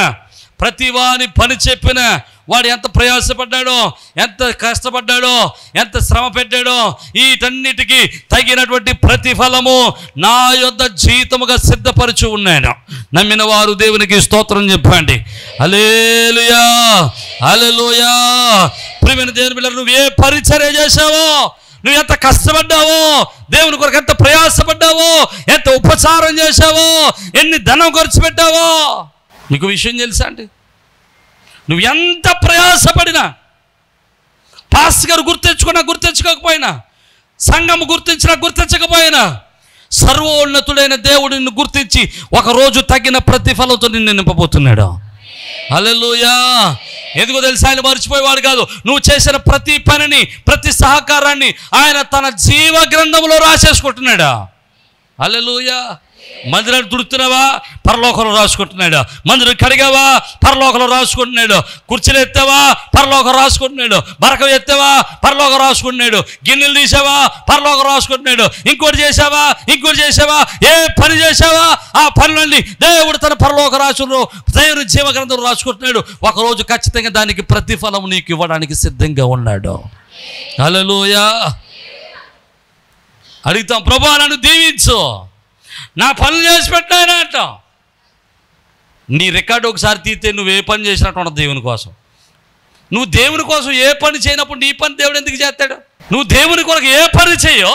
S1: ప్రతి వాని పని చెప్పిన వాడు ఎంత ప్రయాసపడ్డాడో, ఎంత కష్టపడ్డాడో, ఎంత శ్రమ పెట్టాడో, వీటన్నిటికీ తగినటువంటి ప్రతిఫలము నా యొద్ద జీతముగా సిద్ధపరచి ఉన్నాను. నమ్మిన వారు దేవునికి స్తోత్రం చెప్పండి. హల్లెలూయా, హల్లెలూయా. ప్రియమైన దేవుని బిడ్డలారా, నువ్వు ఏ పరిచర్య చేశావో, నువ్వు ఎంత కష్టపడ్డావో, దేవుని కొరకు ఎంత ప్రయాసపడ్డావో, ఎంత ఉపచారం చేశావో, ఎన్ని ధనం ఖర్చు పెట్టావో, నీకు విషయం తెలుసా అండి? నువ్వు ఎంత ప్రయాసపడినా, పాస్టర్ గారు గుర్తించుకోకపోయినా, సంఘం గుర్తించకపోయినా, సర్వోన్నతుడైన దేవుడు నిన్ను గుర్తించి ఒకరోజు తగిన ప్రతిఫలంతో నిన్ను నింపబోతున్నాడు. హల్లెలూయా. ఎందుకో తెలుసా? ఆయన మర్చిపోయేవాడు కాదు. నువ్వు చేసిన ప్రతి పనిని, ప్రతి సహకారాన్ని ఆయన తన జీవ గ్రంథంలో రాసేసుకుంటున్నాడా. హల్లెలూయా. మందిరాన్ని తుడుతున్నావా, పరలోకంలో రాసుకుంటున్నాడు. మందిరం కడిగావా, పరలోకంలో రాసుకుంటున్నాడు. కుర్చీలు ఎత్తావా, పరలోకం రాసుకుంటున్నాడు. బరకం ఎత్తావా, పరలోకం రాసుకుంటున్నాడు. గిన్నెలు తీసావా, పరలోకం రాసుకుంటున్నాడు. ఇంకోటి చేసావా, ఏ పని చేసావా, ఆ పనులన్నీ దేవుడు తన పరలోక రాసులో, దేవుని జీవ గ్రంథంలో రాసుకుంటున్నాడు. ఒకరోజు ఖచ్చితంగా దానికి ప్రతిఫలం నీకు ఇవ్వడానికి సిద్ధంగా ఉన్నాడు. హల్లెలూయా. అడుగుతాం, ప్రభువా నన్ను దీవించు, నా పనులు చేసి పెట్టాయన అంటాం. నీ రికార్డు ఒకసారి తీస్తే నువ్వు ఏ పని చేసినట్టు ఉండదు దేవుని కోసం. నువ్వు దేవుని కోసం ఏ పని చేయనప్పుడు నీ పని దేవుడు ఎందుకు చేస్తాడు? నువ్వు దేవుని కొరకు ఏ పని చేయో,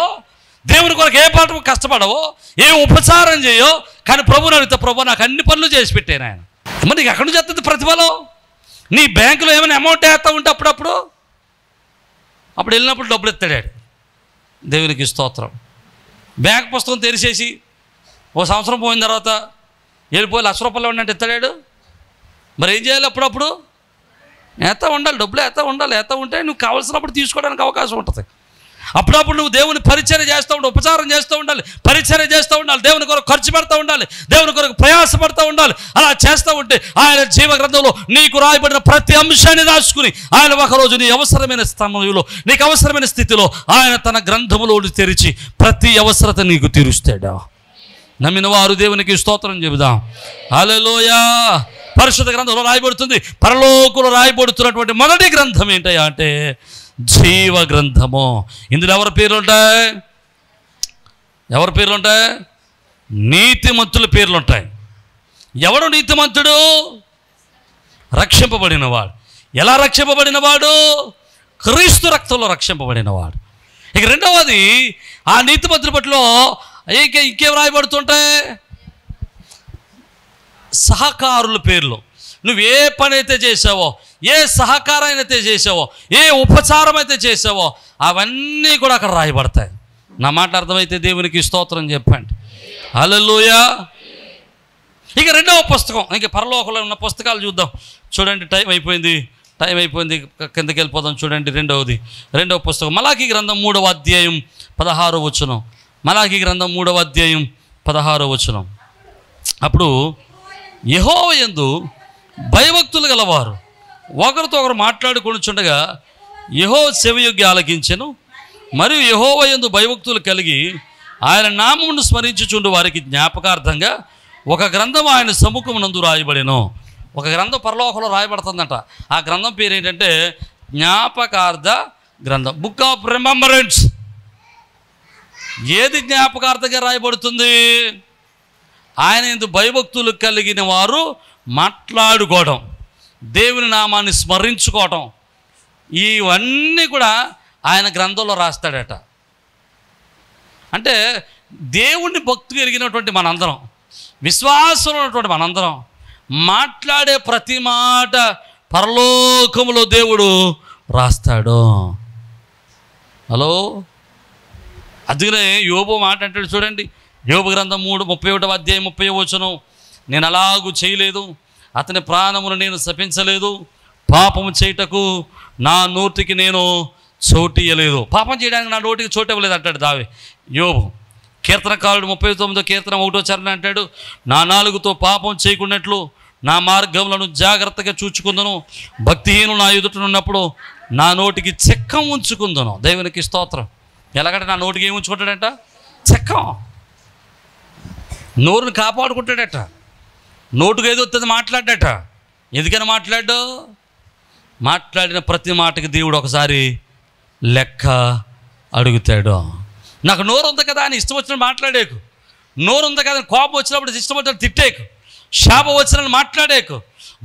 S1: దేవుని కొరకు ఏ పాట కష్టపడవో, ఏ ఉపచారం చేయో, కానీ ప్రభువుని అడుగుతా, ప్రభు నాకు అన్ని పనులు చేసి పెట్టాను ఆయన. మరి నీకు ఎక్కడి నుంచి వస్తుంది ప్రతిఫలం? నీ బ్యాంకులో ఏమైనా అమౌంట్ వేస్తూ ఉంటే అప్పుడు వెళ్ళినప్పుడు డబ్బులు ఎత్తాడు. దేవునికి స్తోత్రం. బ్యాంక్ పుస్తకం తెరిచేసి ఓ సంవత్సరం పోయిన తర్వాత వెళ్ళిపోయి ₹1,00,000 ఉన్నట్టు ఎత్తాడాడు. మరి ఏం చేయాలి? అప్పుడప్పుడు ఏతా ఉండాలి, డబ్బులు ఏతా ఉంటే నువ్వు కావాల్సినప్పుడు తీసుకోవడానికి అవకాశం ఉంటుంది. అప్పుడప్పుడు నువ్వు దేవుని పరిచర్య చేస్తూ ఉండాలి, ఉపచారం చేస్తూ ఉండాలి, పరిచర్య చేస్తూ ఉండాలి, దేవుని కొరకు ఖర్చు పెడతా ఉండాలి, దేవుని కొరకు ప్రయాసపడతా ఉండాలి. అలా చేస్తూ ఉంటే ఆయన జీవ గ్రంథంలో నీకు రాయబడిన ప్రతి అంశాన్ని రాసుకుని ఆయన ఒకరోజు నీ అవసరమైన సమయంలో, నీకు అవసరమైన స్థితిలో ఆయన తన గ్రంథములో తెరిచి ప్రతి అవసరత నీకు తీరుస్తాడు. నమ్మిన వారు దేవునికి స్తోత్రం చెబుదాం. హల్లెలూయా. పరిశుద్ధ గ్రంథంలో రాయబడుతుంది, పరలోకంలో రాయబడుతున్నటువంటి మొదటి గ్రంథం ఏంటయ్యా అంటే జీవ గ్రంథము. ఇందులో ఎవరి పేర్లుంటాయి? నీతిమంతుల పేర్లుంటాయి. ఎవడు నీతిమంతుడు? రక్షింపబడినవాడు. ఎలా రక్షింపబడినవాడు? క్రీస్తు రక్తంలో రక్షింపబడినవాడు. ఇక రెండవది, ఆ నీతిమంతుల పట్ల ఇంకేం రాయబడుతుంటాయి? సహకారుల పేర్లు. నువ్వు ఏ పని అయితే చేసావో, ఏ సహకారం అయితే చేసావో, ఏ ఉపచారం అయితే చేసావో అవన్నీ కూడా అక్కడ రాయబడతాయి. నా మాట అర్థమైతే దేవునికి స్తోత్రం చెప్పండి. హల్లెలూయా. ఇక రెండవ పుస్తకం, ఇంక పరలోకంలో ఉన్న పుస్తకాలు చూద్దాం. చూడండి, టైం అయిపోయింది, కిందకి వెళ్ళిపోదాం. చూడండి, రెండవ పుస్తకం మలాకీ గ్రంథం 3వ అధ్యాయం 16వ వచనం. మలాకీ గ్రంథం 3వ అధ్యాయం 16వ వచనం. అప్పుడు యెహోవా యందు భయభక్తులు గలవారు ఒకరితో ఒకరు మాట్లాడుకొనుచుండగా యెహోవా చెవియొగ్గి ఆలకించెను. మరియు యెహోవా యందు భయభక్తులు కలిగి ఆయన నామమును స్మరించుచుండు వారికి జ్ఞాపకార్థంగా ఒక గ్రంథం ఆయన సముఖమునందు రాయబడెను. ఒక గ్రంథం పరలోకంలో రాయబడుతుందంట. ఆ గ్రంథం పేరు ఏంటంటే జ్ఞాపకార్థ గ్రంథం, బుక్ ఆఫ్ రిమెంబరెన్స్. ఏది జ్ఞాపకార్థంగా రాయబడుతుంది? ఆయన యందు భయభక్తులు కలిగిన వారు మాట్లాడుకోవడం, దేవుని నామాన్ని స్మరించుకోవటం, ఇవన్నీ కూడా ఆయన గ్రంథంలో రాస్తాడట. అంటే దేవుణ్ణి భక్తి కలిగినటువంటి మనందరం, విశ్వాసం ఉన్నటువంటి మనందరం మాట్లాడే ప్రతి మాట పరలోకములో దేవుడు రాస్తాడు. హలో. అందుకనే యోబు మాట అంటాడు చూడండి, యోబు గ్రంథం 31వ అధ్యాయం 30వ వచనం. నేను అలాగూ చేయలేదు, అతని ప్రాణమును నేను శపించలేదు, పాపము చేయుటకు నా నోటికి నేను చోటియ్యలేదు. పాపం చేయడానికి నా నోటికి చోటు ఇవ్వలేదు అంటాడు యోబు. కీర్తనకారుడు 39వ కీర్తన 1వ చరణం అంటాడు, నా నాలుగుతో పాపం చేయకున్నట్లు నా మార్గములను జాగ్రత్తగా చూచుకుందును, భక్తిహీను నా ఎదుటనున్నప్పుడు నా నోటికి చెక్కం ఉంచుకుందును. దేవునికి స్తోత్రం. ఎలాగంటే నా నోటికి ఏమి ఉంచుకుంటాడట? చెక్కం. నోరుని కాపాడుకుంటాడట. నోటుకు ఏదో వస్తుంది మాట్లాడ్డట. ఎందుకని మాట్లాడ్డు? మాట్లాడిన ప్రతి మాటకి దేవుడు ఒకసారి లెక్క అడుగుతాడు. నాకు నోరు ఉంది కదా అని ఇష్టం వచ్చినట్టు మాట్లాడేకు, నోరు ఉంది కదా అని కోపం వచ్చినప్పుడు ఇష్టం వచ్చినట్టు తిట్టేకు, శాపం వచ్చినట్టు మాట్లాడేకు,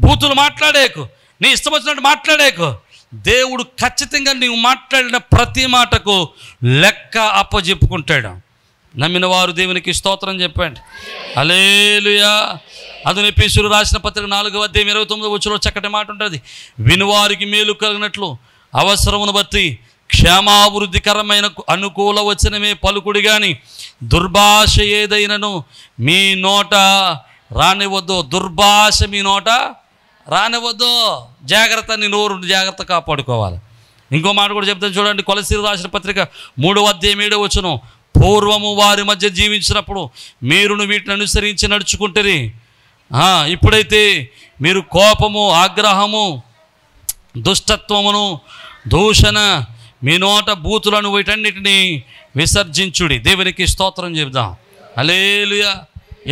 S1: బూతులు మాట్లాడేకు, నీ ఇష్టం వచ్చినట్టు మాట్లాడేకు. దేవుడు ఖచ్చితంగా నీవు మాట్లాడిన ప్రతి మాటకు లెక్క అప్పజెప్పుకుంటాడు. నమ్మిన వారు దేవునికి స్తోత్రం చెప్పండి. హల్లెలూయా. అందుని ఎఫెసీయులకు రాసిన పత్రిక 4:29 చక్కటి మాట ఉంటుంది. వినువారికి మేలు కలిగినట్లు అవసరమును బట్టి క్షేమాభివృద్ధికరమైన అనుకూల వచనమే పలుకుడి కానీ దుర్భాష ఏదైనను మీ నోట రానివద్దు. దుర్భాష మీ నోట రానివద్దు. జాగ్రత్త, నీ నోరు జాగ్రత్త కాపాడుకోవాలి. ఇంకో మాట కూడా చెప్తాను చూడండి. కొలసీలకు రాసిన పత్రిక 3:7 పూర్వము వారి మధ్య జీవించినప్పుడు మీరును వీటిని అనుసరించి నడుచుకుంటారు. ఇప్పుడైతే మీరు కోపము, ఆగ్రహము, దుష్టత్వమును, దూషణ, మీ నోట బూతులను వీటన్నిటిని విసర్జించుడి. దేవునికి స్తోత్రం చెబుదాం. హల్లెలూయా.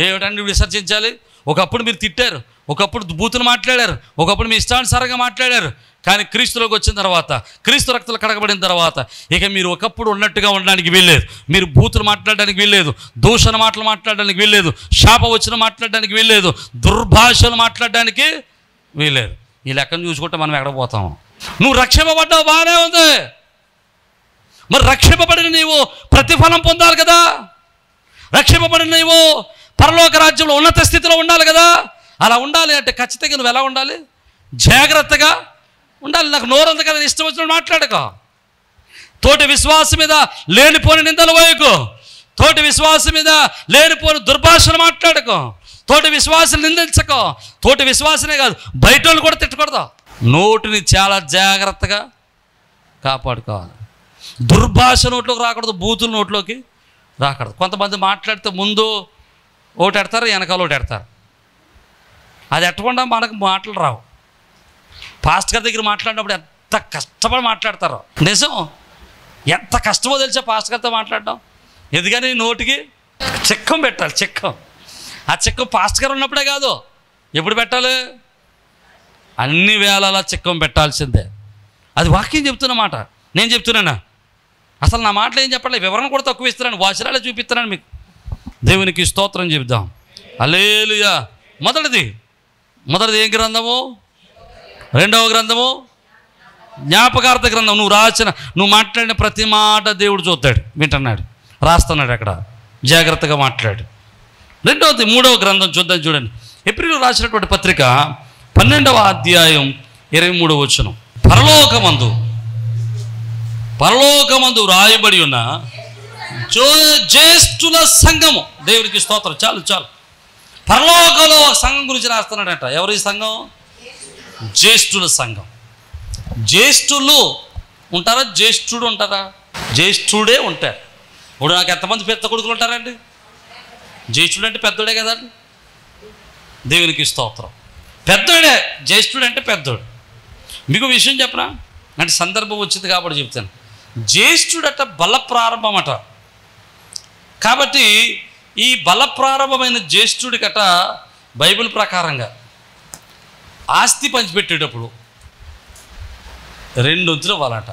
S1: ఏమిటండి విసర్జించాలి? ఒకప్పుడు మీరు తిట్టారు, ఒకప్పుడు బూతులు మాట్లాడారు, ఒకప్పుడు మీ ఇష్టానుసారంగా మాట్లాడారు. కానీ క్రీస్తులోకి వచ్చిన తర్వాత, క్రీస్తు రక్తులు కడగబడిన తర్వాత ఇక మీరు ఒకప్పుడు ఉన్నట్టుగా ఉండడానికి వీల్లేదు. మీరు బూతులు మాట్లాడడానికి వీల్లేదు, దూషణ మాటలు మాట్లాడడానికి వీల్లేదు, శాపవచనం మాట్లాడడానికి వీల్లేదు, దుర్భాషలు మాట్లాడడానికి వీల్లేదు. ఈ లెక్కను చూసుకుంటే మనం ఎక్కడ పోతాము? నువ్వు రక్షింపబడ్డావు, బాగానే ఉంది. మరి రక్షింపబడిన నీవు ప్రతిఫలం పొందాలి కదా. రక్షింపబడిన నీవు పరలోక రాజ్యంలో ఉన్నత స్థితిలో ఉండాలి కదా. అలా ఉండాలి అంటే ఖచ్చితంగా నువ్వు ఎలా ఉండాలి? జాగ్రత్తగా ఉండాలి. నాకు నోరంత కదా ఇష్టం వచ్చినట్టు మాట్లాడక. తోటి విశ్వాసం మీద లేనిపోని నిందలు వేయకు. తోటి విశ్వాసం మీద లేనిపోని దుర్భాషలు మాట్లాడకు. తోటి విశ్వాసం నిందించకు. తోటి విశ్వాసనే కాదు, బయట వాళ్ళు కూడా తిట్టకూడదు. నోటిని చాలా జాగ్రత్తగా కాపాడుకోవాలి. దుర్భాష నోట్లోకి రాకూడదు, బూతులు నోట్లోకి రాకూడదు. కొంతమంది మాట్లాడితే ముందు ఒకటి ఎడతారు, వెనకాల ఒకటి ఎడతారు. అది ఎట్టకుండా మనకు మాటలు రావు. పాస్టర్ గారి దగ్గర మాట్లాడినప్పుడు ఎంత కష్టపడి మాట్లాడతారో. నిజం, ఎంత కష్టమో తెలిసా పాస్టర్ గారితో మాట్లాడడం. ఎందుకని నోటికి చిక్కం పెట్టాలి. చిక్కం, ఆ చిక్కం పాస్టర్ గారు ఉన్నప్పుడే కాదు, ఎప్పుడు పెట్టాలి? అన్ని వేళలా చిక్కం పెట్టాల్సిందే. అది వాక్యం చెప్తున్న మాట, నేను చెప్తున్నానా? అసలు నా మాటలు ఏం చెప్పట్లేదు, వివరణ కూడా తక్కువ ఇస్తున్నాను, వాచనాలే చూపిస్తున్నాను మీకు. దేవునికి స్తోత్రం చెబుదాం. హల్లెలూయా. మొదటిది ఏం గ్రంథము? రెండవ గ్రంథము జ్ఞాపకార్థ గ్రంథం. నువ్వు మాట్లాడిన ప్రతి మాట దేవుడు చూస్తాడు, వింటున్నాడు, రాస్తున్నాడు. అక్కడ జాగ్రత్తగా మాట్లాడు. రెండవది 3వ గ్రంథం చూద్దాం. చూడండి, ఏప్రిల్ రాసినటువంటి పత్రిక 12వ అధ్యాయం 23 పరలోకమందు రాయబడి ఉన్న జ్యేష్ఠుల సంఘము. దేవునికి స్తోత్రం. చాలు. పరలోకంలో ఒక సంఘం గురించి రాస్తున్నాడంట. ఎవరి సంఘం? జ్యేష్ఠుల సంఘం. జ్యేష్ఠులు ఉంటారా? జ్యేష్ఠుడు ఉంటారా? జ్యేష్ఠుడే ఉంటారు. ఇప్పుడు నాకు ఎంతమంది పెద్ద కొడుకులు ఉంటారండి? జ్యేష్ఠుడు అంటే పెద్దోడే కదండి. దేవునికి స్తోత్రం. పెద్దోడే. జ్యేష్ఠుడు అంటే పెద్దోడు. మీకు విషయం చెప్పనా? అంటే సందర్భం వచ్చింది కాబట్టి చెప్తాను. జ్యేష్ఠుడట బల ప్రారంభం అట. కాబట్టి ఈ బల ప్రారంభమైన జ్యేష్ఠుడికట బైబిల్ ప్రకారంగా ఆస్తి పంచిపెట్టేటప్పుడు 2 వంతులు ఇవ్వాలట.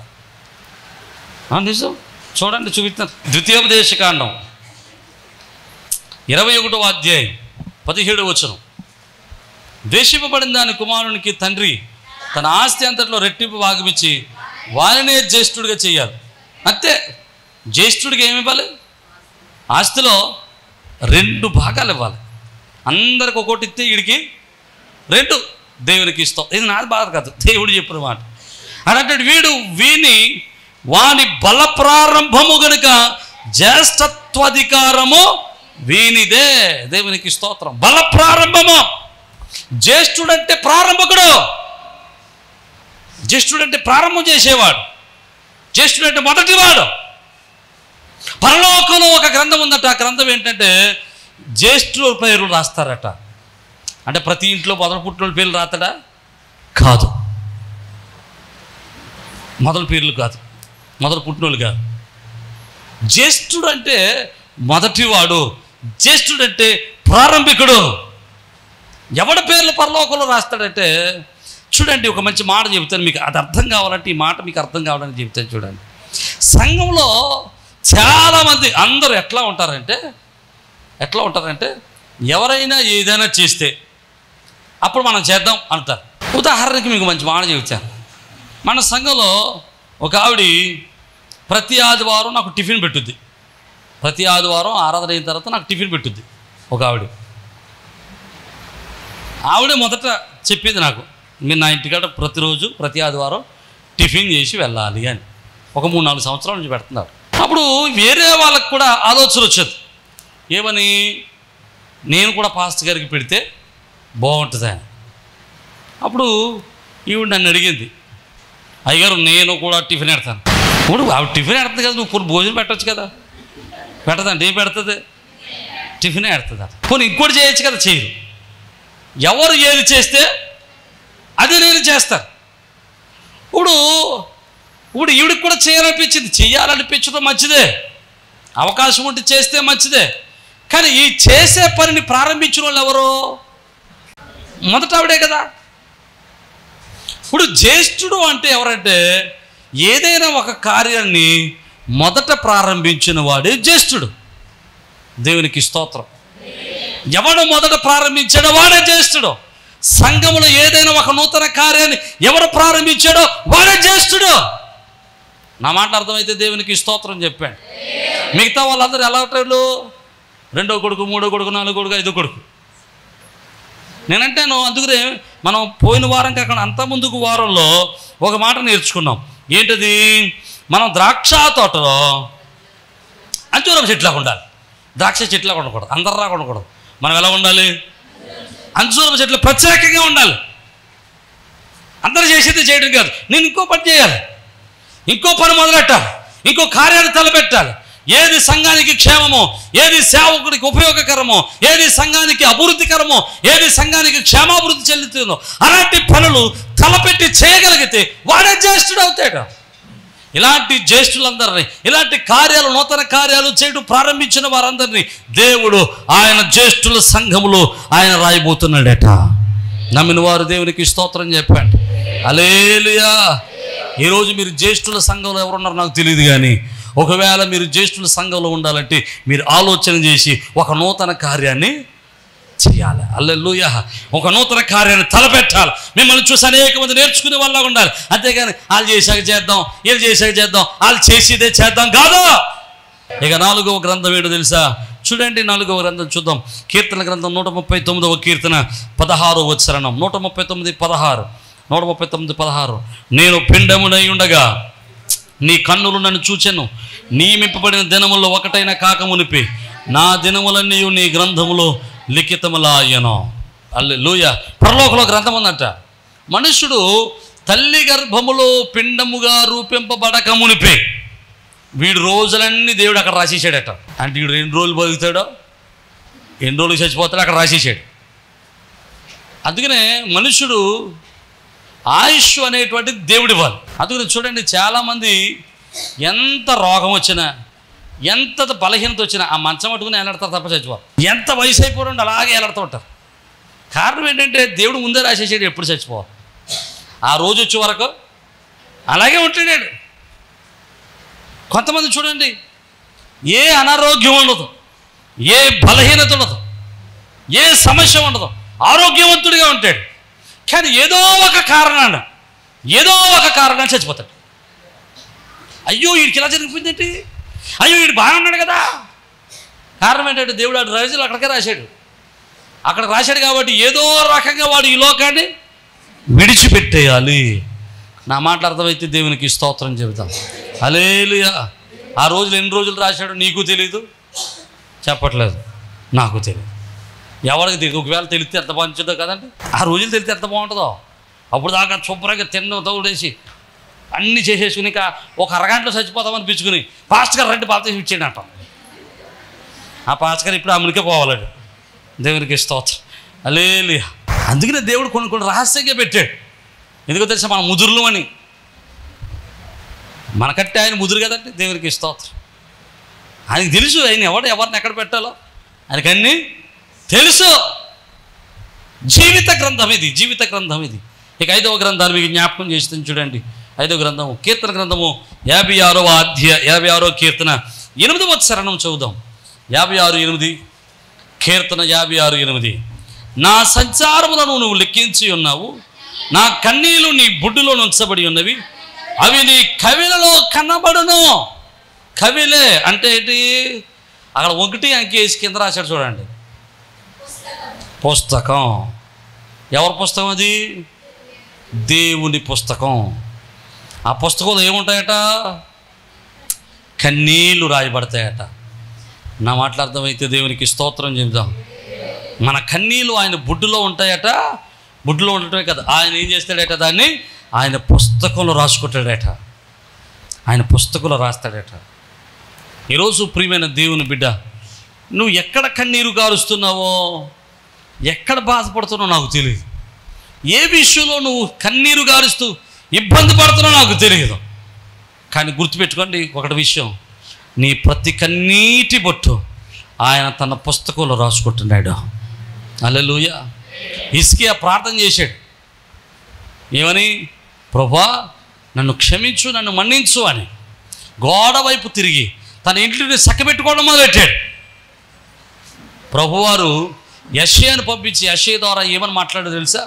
S1: నిజం. చూడండి, చూపిస్తాను. ద్వితీయోపదేశకాండం 21వ అధ్యాయం 17వ ద్వేషింపబడిన దాని కుమారునికి తండ్రి తన ఆస్తి అంతట్లో రెట్టింపు భాగమిచ్చి వారినే జ్యేష్ఠుడిగా చేయాలి. అంతే. జ్యేష్ఠుడికి ఏమి ఇవ్వాలి? ఆస్తిలో 2 భాగాలు ఇవ్వాలి. అందరికి ఒకటి ఇస్తే వీడికి 2. దేవునికి ఇస్తాం. ఇది నాది బాధ కాదు, దేవుడు చెప్పిన మాట. అంటే వీని వాని బల ప్రారంభము గనుక జ్యేష్ఠత్వాధికారము వీనిదే. దేవునికి స్తోత్రం. బల ప్రారంభము. జ్యేష్ఠుడంటే ప్రారంభకుడు. జ్యేష్ఠుడంటే ప్రారంభం చేసేవాడు. జ్యేష్ఠుడంటే మొదటివాడు. పరలోకంలో ఒక గ్రంథం ఉందట. ఆ గ్రంథం ఏంటంటే జ్యేష్ఠుల పేర్లు రాస్తారట. అంటే ప్రతి ఇంట్లో మొదలు పుట్టిన పేర్లు రాతాడా? కాదు. మొదలు పేర్లు కాదు, మొదలు పుట్టినోళ్ళు కాదు. జ్యేష్ఠుడు అంటే మొదటివాడు. జ్యేష్ఠుడు అంటే ప్రారంభికుడు. ఎవడి పేర్లు పరలోకంలో రాస్తాడంటే, చూడండి, ఒక మంచి మాట చెబుతాను మీకు, అది అర్థం కావాలంటే, ఈ మాట మీకు అర్థం కావాలని చెబుతాను చూడండి. సంఘంలో చాలామంది అందరూ ఎట్లా ఉంటారంటే ఎవరైనా ఏదైనా చేస్తే అప్పుడు మనం చేద్దాం అంటారు. ఉదాహరణకి మీకు మంచి మాట చెబుతాను. మన సంఘంలో ఒక ఆవిడ ప్రతి ఆదివారం నాకు టిఫిన్ పెట్టుద్ది. ప్రతి ఆదివారం ఆరాధన అయిన తర్వాత నాకు టిఫిన్ పెట్టుద్ది ఒక ఆవిడే మొదట చెప్పింది నాకు, మీరు నా ఇంటికాడ ప్రతిరోజు ప్రతి ఆదివారం టిఫిన్ చేసి వెళ్ళాలి అని. ఒక 3-4 సంవత్సరాల నుంచి పెడుతున్నారు. అప్పుడు వేరే వాళ్ళకు కూడా ఆలోచన వచ్చేది, ఏమని, నేను కూడా పాస్టర్ గారికి పెడితే బాగుంటుంది అని. అప్పుడు ఈవిడ నన్ను అడిగింది, అయ్యగారు నేను కూడా టిఫిన్ పెడతాను. ఇప్పుడు ఆవిడ టిఫిన్ పెడుతుంది కదా, నువ్వు కొన్ని భోజనం పెట్టచ్చు కదా. పెట్టదంటే ఏం పెడుతుంది? టిఫినే పెడుతుంది. కొన్ని ఇంకోటి చేయొచ్చు కదా, చేయరు. ఎవరు ఏది చేస్తే అది నేను చేస్తాను. ఇప్పుడు ఈవిడికి కూడా చేయాలనిపించింది. చేయాలనిపించడం మంచిదే, అవకాశం ఉంటే చేస్తే మంచిదే. కానీ ఈ చేసే పనిని ప్రారంభించిన వాళ్ళు ఎవరు? మొదట ఆవిడే కదా. ఇప్పుడు జ్యేష్ఠుడు అంటే ఎవరంటే ఏదైనా ఒక కార్యాన్ని మొదట ప్రారంభించిన వాడే జ్యేష్ఠుడు. దేవునికి స్తోత్రం. ఎవడు మొదట ప్రారంభించాడో వాడే జ్యేష్ఠుడు. సంఘములో ఏదైనా ఒక నూతన కార్యాన్ని ఎవరు ప్రారంభించాడో వాడే జ్యేష్ఠుడు. నా మాట అర్థమైతే దేవునికి స్తోత్రం చెప్పాడు. మిగతా వాళ్ళందరూ ఎలా ఉంటారు? 2వ కొడుకు, 3వ కొడుకు, 4వ కొడుకు, 5వ కొడుకు. నేనంటాను, అందుకనే మనం పోయిన వారం కాకుండా అంత ముందుకు వారంలో ఒక మాట నేర్చుకున్నాం. ఏంటది? మనం ద్రాక్ష తోటలో అంజూరం చెట్లా ఉండాలి. ద్రాక్ష చెట్లా ఉండకూడదు, అందరు రాకుండా ఉండకూడదు. మనం ఎలా ఉండాలి? అంజూరం చెట్లు ప్రత్యేకంగా ఉండాలి. అందరు చేసేది చేయడం కాదు, నేను ఇంకో పని చేయాలి, ఇంకో పని మొదలెట్టాలి, ఇంకో కార్యాన్ని తలపెట్టాలి. ఏది సంఘానికి క్షేమమో, ఏది సేవకుడికి ఉపయోగకరమో, ఏది సంఘానికి అభివృద్ధికరమో, ఏది సంఘానికి క్షేమాభివృద్ధి చెందుతుందో అలాంటి పనులు తలపెట్టి చేయగలిగితే వాడే జ్యేష్ఠుడు అవుతాడు. ఇలాంటి జ్యేష్ఠులందరినీ, ఇలాంటి కార్యాలు, నూతన కార్యాలు చేయడం ప్రారంభించిన వారందరినీ దేవుడు ఆయన జ్యేష్ఠుల సంఘములో ఆయన రాయబోతున్నాడట. నమ్మిన వారు దేవునికి స్తోత్రం చెప్పండి. హల్లెలూయా. ఈరోజు మీరు జ్యేష్ఠుల సంఘంలో ఎవరున్నారో నాకు తెలియదు, కానీ ఒకవేళ మీరు జ్యేష్ఠుల సంఘంలో ఉండాలంటే మీరు ఆలోచన చేసి ఒక నూతన కార్యాన్ని చేయాలి. హల్లెలూయా. ఒక నూతన కార్యాన్ని తలపెట్టాలి. మిమ్మల్ని చూసి అనేక మంది నేర్చుకునే వాళ్ళ ఉండాలి. అంతేగాని వాళ్ళు చేశాక చేద్దాం, వీళ్ళు చేశాక చేద్దాం, వాళ్ళు చేసేదే చేద్దాం కాదు. ఇక 4వ గ్రంథం ఏంటో తెలుసా? చూడండి, 4వ గ్రంథం చూద్దాం. కీర్తన గ్రంథం 139వ కీర్తన 16వ వచనం. 139:16 నేను పిండమునై ఉండగా నీ కన్నులు నన్ను చూచెను, నియమింపబడిన దినముల్లో ఒకటైనా కాకమునిపి నా దినములన్నీ నీ గ్రంథములో లిఖితములాయను. హల్లెలూయా. పరలోకంలో గ్రంథం ఉందంట. మనుష్యుడు తల్లి గర్భములో పిండముగా రూపింపబడక మునిపే వీడు రోజులన్నీ దేవుడు అక్కడ రాసేసాడట. అంటే వీడు 2 రోజులు బతుకుతాడో, ఎన్ని రోజులు చచ్చిపోతాడో అక్కడ రాసేసాడు. అందుకనే మనుష్యుడు ఆయుష్ అనేటువంటిది దేవుడి ఇవ్వాలి. అందుకని చూడండి, చాలామంది ఎంత రోగం వచ్చినా, ఎంత బలహీనత వచ్చినా ఆ మంచం పట్టుకుని ఏలాడతారు తప్ప చచ్చిపోరు. ఎంత వయసు అయిపోయిండి అలాగే ఏలాడుతూ ఉంటారు. కారణం ఏంటంటే దేవుడు ముందే రాసేసాడు ఎప్పుడు చచ్చిపోవాలి. ఆ రోజు వచ్చే వరకు అలాగే ఉంటాడు. కొంతమంది చూడండి, ఏ అనారోగ్యం ఉండదు, ఏ బలహీనత ఉండదు, ఏ సమస్య ఉండదు, ఆరోగ్యవంతుడిగా ఉంటాడు. కానీ ఏదో ఒక కారణాన్ని చచ్చిపోతాడు. అయ్యో వీడికి ఇలా జరిగిపోయిందేంటి, అయ్యో వీడు బాగా ఉన్నాడు కదా. కారణం ఏంటంటే దేవుడు ఆ రోజులు అక్కడికే రాశాడు. అక్కడ రాశాడు కాబట్టి ఏదో రకంగా వాడు ఈ లోకాన్ని విడిచిపెట్టేయాలి. నా మాట అర్థమైతే దేవునికి స్తోత్రం చెబుతాం. హల్లెలూయా. ఆ రోజులు ఎన్ని రోజులు రాశాడు నీకు తెలీదు, చెప్పట్లేదు, నాకు తెలియదు, ఎవరికి తెలియదు. ఒకవేళ తెలిస్తే ఎంత బాగుంటుందో కదండి. ఆ రోజులు తెలిస్తే ఎంత బాగుంటుందో. అప్పుడు దాకా శుభ్రంగా తిన్న తోడేసి అన్నీ చేసేసుకుని ఇంకా ఒక అరగంటలో చచ్చిపోతామనిపించుకుని పాస్ట్ గారు 2 బాప్తిసం ఇచ్చేయండి అంటాం. ఆ పాస్ట్ గారు ఇప్పుడు అమెరికా పోవాలండి. దేవునికి స్తోత్రం. హల్లెలూయా. అందుకనే దేవుడు కొన్ని రహస్యంగా పెట్టాడు. ఎందుకో తెలుసా? మన ముదురులు అని. మనకంటే ఆయన ముదురు కదండి. దేవునికి స్తోత్రం. ఆయనకి తెలుసు ఆయన ఎవరిని ఎక్కడ పెట్టాలో ఆయనకన్నీ తెలుసు. జీవిత గ్రంథం ఇది. ఇక 5వ గ్రంథాన్ని మీకు జ్ఞాపకం చేస్తుంది చూడండి. 5వ గ్రంథము కీర్తన గ్రంథము 56వ కీర్తన 8వ చరణం చదువుదాం. 56:8 కీర్తన 56:8. నా సంచారములను నువ్వు లెక్కించి ఉన్నావు, నా కన్నీళ్లు నీ బుడ్డులో ఉంచబడి ఉన్నవి, అవి నీ కవిలలో కనబడును. కవిలే అంటే ఏంటి? అక్కడ 1 అంకె వేసి కింద రాశాడు చూడండి. పుస్తకం. ఎవరి పుస్తకం అది? దేవుని పుస్తకం. ఆ పుస్తకంలో ఏముంటాయట? కన్నీళ్ళు రాయబడతాయట. నా మాటలు అర్థమైతే దేవునికి స్తోత్రం చెబుదాం. మన కన్నీళ్ళు ఆయన బుడ్డులో ఉంటాయట. బుడ్డులో ఉండటమే కదా, ఆయన ఏం చేస్తాడట? దాన్ని ఆయన పుస్తకంలో రాసుకుంటాడట. ఆయన పుస్తకంలో రాస్తాడట. ఈరోజు ప్రియమైన దేవుని బిడ్డ, నువ్వు ఎక్కడ కన్నీరు గారుస్తున్నావో, ఎక్కడ బాధపడుతున్నావో నాకు తెలియదు. ఏ విషయంలో నువ్వు కన్నీరు గారుస్తూ ఇబ్బంది పడుతున్నావో నాకు తెలియదు. కానీ గుర్తుపెట్టుకోండి ఒకటి విషయం, నీ ప్రతి కన్నీటి బొట్టు ఆయన తన పుస్తకంలో రాసుకుంటున్నాడు. హల్లెలూయా. హిజ్కియా ప్రార్థన చేశాడు. ఏమని? ప్రభువా నన్ను క్షమించు, నన్ను మన్నించు అని గోడ వైపు తిరిగి తన ఇంటిని చక్కబెట్టుకోవడం మొదలెట్టాడు. ప్రభువారు యెషయాను పంపించి యెషయా ద్వారా ఏమని మాట్లాడో తెలుసా?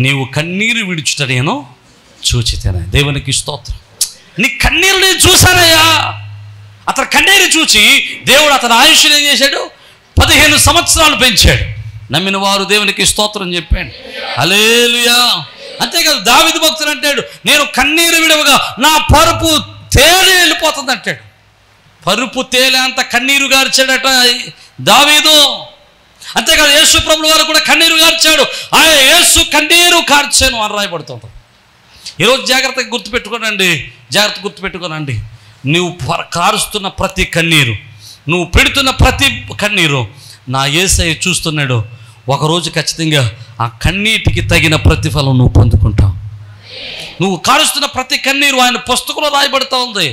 S1: నీవు కన్నీరు విడుచుట నేను చూచితేనే. దేవునికి స్తోత్రం. నీ కన్నీరు నేను చూశానయ్యా. అతను కన్నీరు చూచి దేవుడు అతని ఆయుష్ని ఏం చేశాడు? 15 సంవత్సరాలు పెంచాడు. నమ్మిన వారు దేవునికి స్తోత్రం చెప్పాడు. హల్లెలూయా. అంతేకాదు దావీదు భక్తుడు అంటాడు, నేను కన్నీరు విడవగా నా పరుపు తేలి వెళ్ళిపోతుంది అంటాడు. పరుపు తేలే అంత కన్నీరు గార్చాడట దావీదు. అంతేకాదు యేసు ప్రభుల వారు కూడా కన్నీరు గార్చాడు. ఆయన యేసు కన్నీరు కార్చాను అని రాయబడుతుంది. ఈరోజు జాగ్రత్తగా గుర్తుపెట్టుకోనండి. నువ్వు కారుస్తున్న ప్రతి కన్నీరు, నువ్వు పెడుతున్న ప్రతి కన్నీరు నా యేసయ్య చూస్తున్నాడు. ఒకరోజు ఖచ్చితంగా ఆ కన్నీటికి తగిన ప్రతిఫలం నువ్వు పొందుకుంటావు. నువ్వు కారుస్తున్న ప్రతి కన్నీరు ఆయన పుస్తకంలో రాయబడుతూ ఉంది.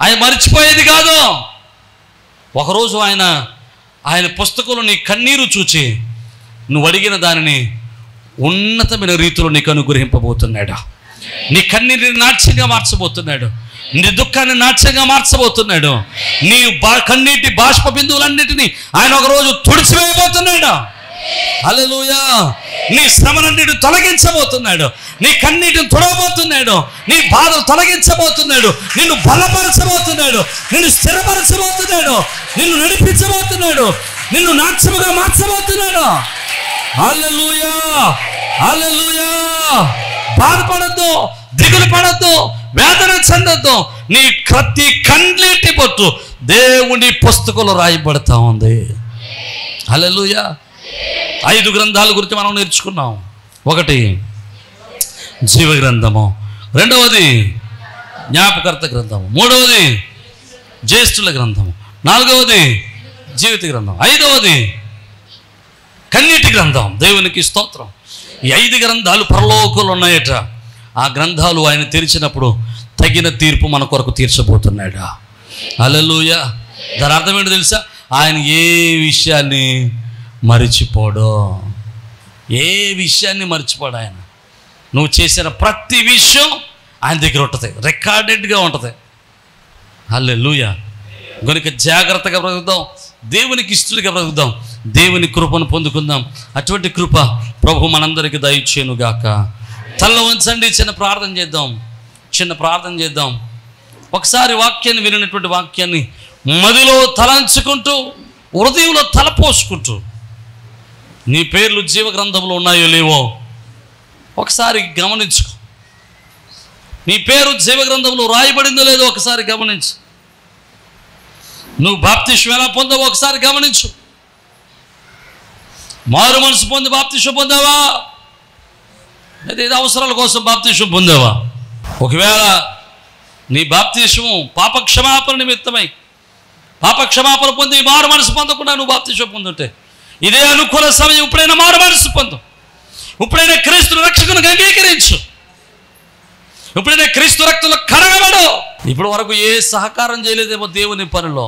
S1: ఆయన మర్చిపోయేది కాదు. ఒకరోజు ఆయన పుస్తకంలో నీ కన్నీరు చూచి నువ్వు అడిగిన దానిని ఉన్నతమైన రీతిలో నీకు అనుగ్రహింపబోతున్నాడు. నీ కన్నీటిని నాట్యంగా మార్చబోతున్నాడు. నీ దుఃఖాన్ని నాట్యంగా మార్చబోతున్నాడు. నీ కన్నీటి బాష్ప బిందువులన్నిటినీ ఆయన ఒకరోజు తుడిచివేయబోతున్నాడు. హల్లెలూయా. నీ శ్రమలన్నిటిని తొలగించబోతున్నాడు. నీ కన్నీటిని తొడవబోతున్నాడు. నీ బాధలు తొలగించబోతున్నాడు. నిన్ను బలపరచబోతున్నాడు. నిన్ను స్థిరపరచబోతున్నాడు. నిన్ను నడిపించబోతున్నాడు. నిన్ను నాట్యముగా మార్చబోతున్నాడు. హల్లెలూయా. హల్లెలూయా. బాధపడద్దు, దిగులు పడద్దు, వేదన చెందద్దు. నీ ప్రతి కన్నీటి బొట్టు దేవుని పుస్తకంలో రాయబడతా ఉంది. హల్లెలూయా. 5 గ్రంథాల గురించి మనం నేర్చుకున్నాం. 1 జీవ గ్రంథము, 2వది జ్ఞాపకర్త గ్రంథము, 3వది జ్యేష్ఠుల గ్రంథము, 4వది జీవిత గ్రంథం, 5వది కన్నీటి గ్రంథం. దేవునికి స్తోత్రం. ఈ 5 గ్రంథాలు పరలోకంలో ఉన్నాయట. ఆ గ్రంథాలు ఆయన తెరిచినప్పుడు తగిన తీర్పు మన కొరకు తీర్చబోతున్నాడు. హల్లెలూయా. దాని అర్థం ఏంటో తెలుసా? ఆయన ఏ విషయాన్ని మరిచిపోడు. ఏ విషయాన్ని మర్చిపోడు ఆయన. నువ్వు చేసిన ప్రతి విషయం ఆయన దగ్గర ఉంటుంది, రికార్డెడ్గా ఉంటుంది. హల్లెలూయా. కనుక జాగ్రత్తగా బ్రతుకుదాం, దేవునికి ఇష్టలుగా బ్రతుకుదాం, దేవుని కృపను పొందుకుందాం. అటువంటి కృప ప్రభు మనందరికీ దయచేయునుగాక. తల వంచండి, చిన్న ప్రార్థన చేద్దాం. ఒకసారి వాక్యాన్ని వినినటువంటి వాక్యాన్ని మదిలో తలంచుకుంటూ, హృదయంలో తలపోసుకుంటూ, నీ పేర్లు జీవ గ్రంథంలో ఉన్నాయో లేవో ఒకసారి గమనించుకో. నీ పేరు జీవ గ్రంథంలో రాయబడిందో లేదో ఒకసారి గమనించు. నువ్వు బాప్తిస్మం ఎలా పొందావో ఒకసారి గమనించు. మారు మనసు పొంది బాప్తిస్మం పొందావా? లేదా ఏదో అవసరాల కోసం బాప్తిస్మం పొందావా? ఒకవేళ నీ బాప్తిస్మం పాపక్షమాపణ నిమిత్తమై పాపక్షమాపణ పొంది మారు మనసు పొందకుండా నువ్వు బాప్తిస్మం పొందుంటే ఇదే అనుకూల సమయం. ఇప్పుడైనా మారు మనసు పొందు. ఇప్పుడైనా క్రీస్తు రక్షకునికి అంగీకరించు. ఇప్పుడైనా క్రీస్తు రక్తంలో కడగబడు. ఇప్పటి వరకు ఏ సహకారం చేయలేదేమో దేవుని పనిలో.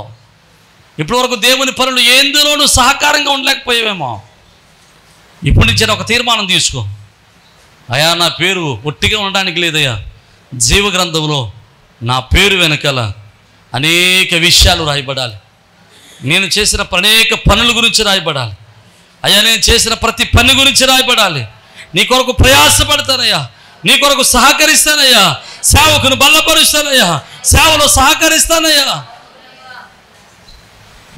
S1: ఇప్పటి వరకు దేవుని పనులు ఎందులోనూ సహకారంగా ఉండలేకపోయావేమో. ఇప్పటి నుంచి ఒక తీర్మానం తీసుకో. అయా నా పేరు ఒట్టిగా ఉండడానికి లేదయ్యా, జీవ గ్రంథంలో నా పేరు వెనకాల అనేక విషయాలు రాయబడాలి. నేను చేసిన అనేక పనుల గురించి రాయబడాలి అయ్యా. నేను చేసిన ప్రతి పని గురించి రాయబడాలి. నీ కొరకు ప్రయాసపడతానయ్యా, నీ కొరకు సహకరిస్తానయ్యా, సేవకును బలపరుస్తానయ్యా, సేవలో సహకరిస్తానయ్యా.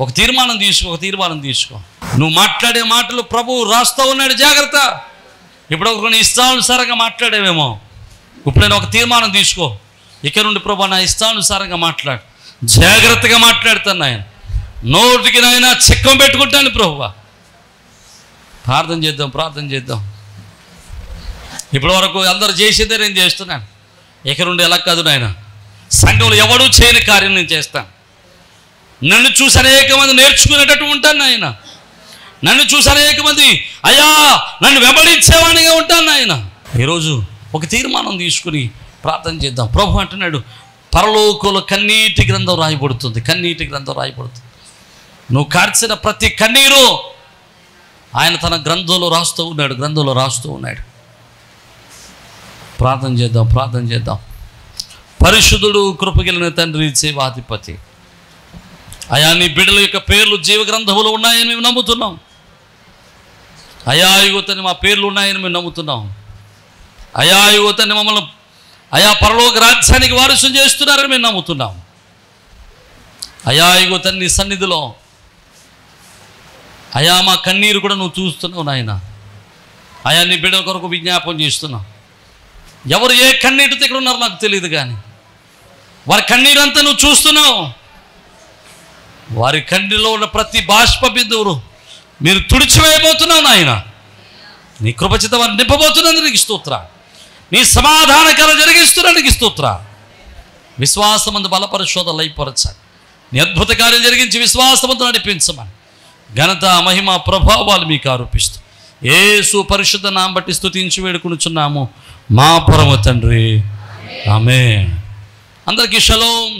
S1: ఒక తీర్మానం తీసుకో. నువ్వు మాట్లాడే మాటలు ప్రభువు రాస్తూ ఉన్నాడు, జాగ్రత్త. ఇప్పుడు కొన్ని ఇష్టానుసారంగా మాట్లాడేవేమో, ఇప్పుడైనా ఒక తీర్మానం తీసుకో. ఇక నుండి ప్రభు నా ఇష్టానుసారంగా మాట్లాడు, జాగ్రత్తగా మాట్లాడుతాను ఆయన, నోటికి నాయన చిక్కం పెట్టుకుంటాను ప్రభువా. ప్రార్థన చేద్దాం. ఇప్పటి వరకు అందరూ చేసేదే నేను చేస్తున్నాను. ఇక నుండి ఎలా కాదు నాయన, సంఘంలో ఎవడూ చేయని కార్యం నేను చేస్తాను. నన్ను చూసి అనేక మంది నేర్చుకునేటట్టు ఉంటాను నాయన. నన్ను చూసి అనేక మంది అయ్యా నన్ను వెంబడించేవాడిగా ఉంటాను నాయన. ఈరోజు ఒక తీర్మానం తీసుకుని ప్రార్థన చేద్దాం. ప్రభు అంటున్నాడు, పరలోకంలో కన్నీటి గ్రంథం రాయబడుతుంది. నువ్వు కార్చిన ప్రతి కన్నీరు ఆయన తన గ్రంథంలో రాస్తూ ఉన్నాడు. ప్రార్థన చేద్దాం. పరిశుద్ధుడు, కృపగలిగిన తండ్రి, సేవాధిపతి అయా, నీ బిడ్డల యొక్క పేర్లు జీవ గ్రంథంలో ఉన్నాయని మేము నమ్ముతున్నాం అయా. యువతని మా పేర్లు ఉన్నాయని మేము నమ్ముతున్నాం అయా. యువతని మమ్మల్ని అయా పరలోక రాజ్యానికి వారసులు చేస్తున్నారని మేము నమ్ముతున్నాం అయా. యువతని నీ సన్నిధిలో అయా మా కన్నీరు కూడా నువ్వు చూస్తున్నావు నాయన అయా. నీ బిడ్డల కొరకు విజ్ఞాపం చేస్తున్నావు. ఎవరు ఏ కన్నీటితో ఇక్కడ ఉన్నారో నాకు తెలియదు, కానీ వారి కన్నీరంతా నువ్వు చూస్తున్నావు. వారి కన్నీలో ఉన్న ప్రతి బాష్ప బిందువును మీరు తుడిచివేయబోతున్నావు నాయన. నీ కృపచేత వారిని నింపబోతున్నందుకు నీకు స్తోత్ర. నీ సమాధానకరం జరిగిస్తున్నందుకు నీకు స్తోత్ర. విశ్వాసమందు బలపరిశోధన లయపరచాలి. నీ అద్భుత కార్యం జరిగించి విశ్వాసమందు నడిపించమని ఘనత, మహిమ, ప్రభావాలు మీకు ఆరోపిస్తూ యేసు పరిశుద్ధ నామం బట్టి స్తుతించి వేడుకొనుచున్నాము మా పరమ తండ్రి. ఆమేన్. అందరికీ షలోమ్.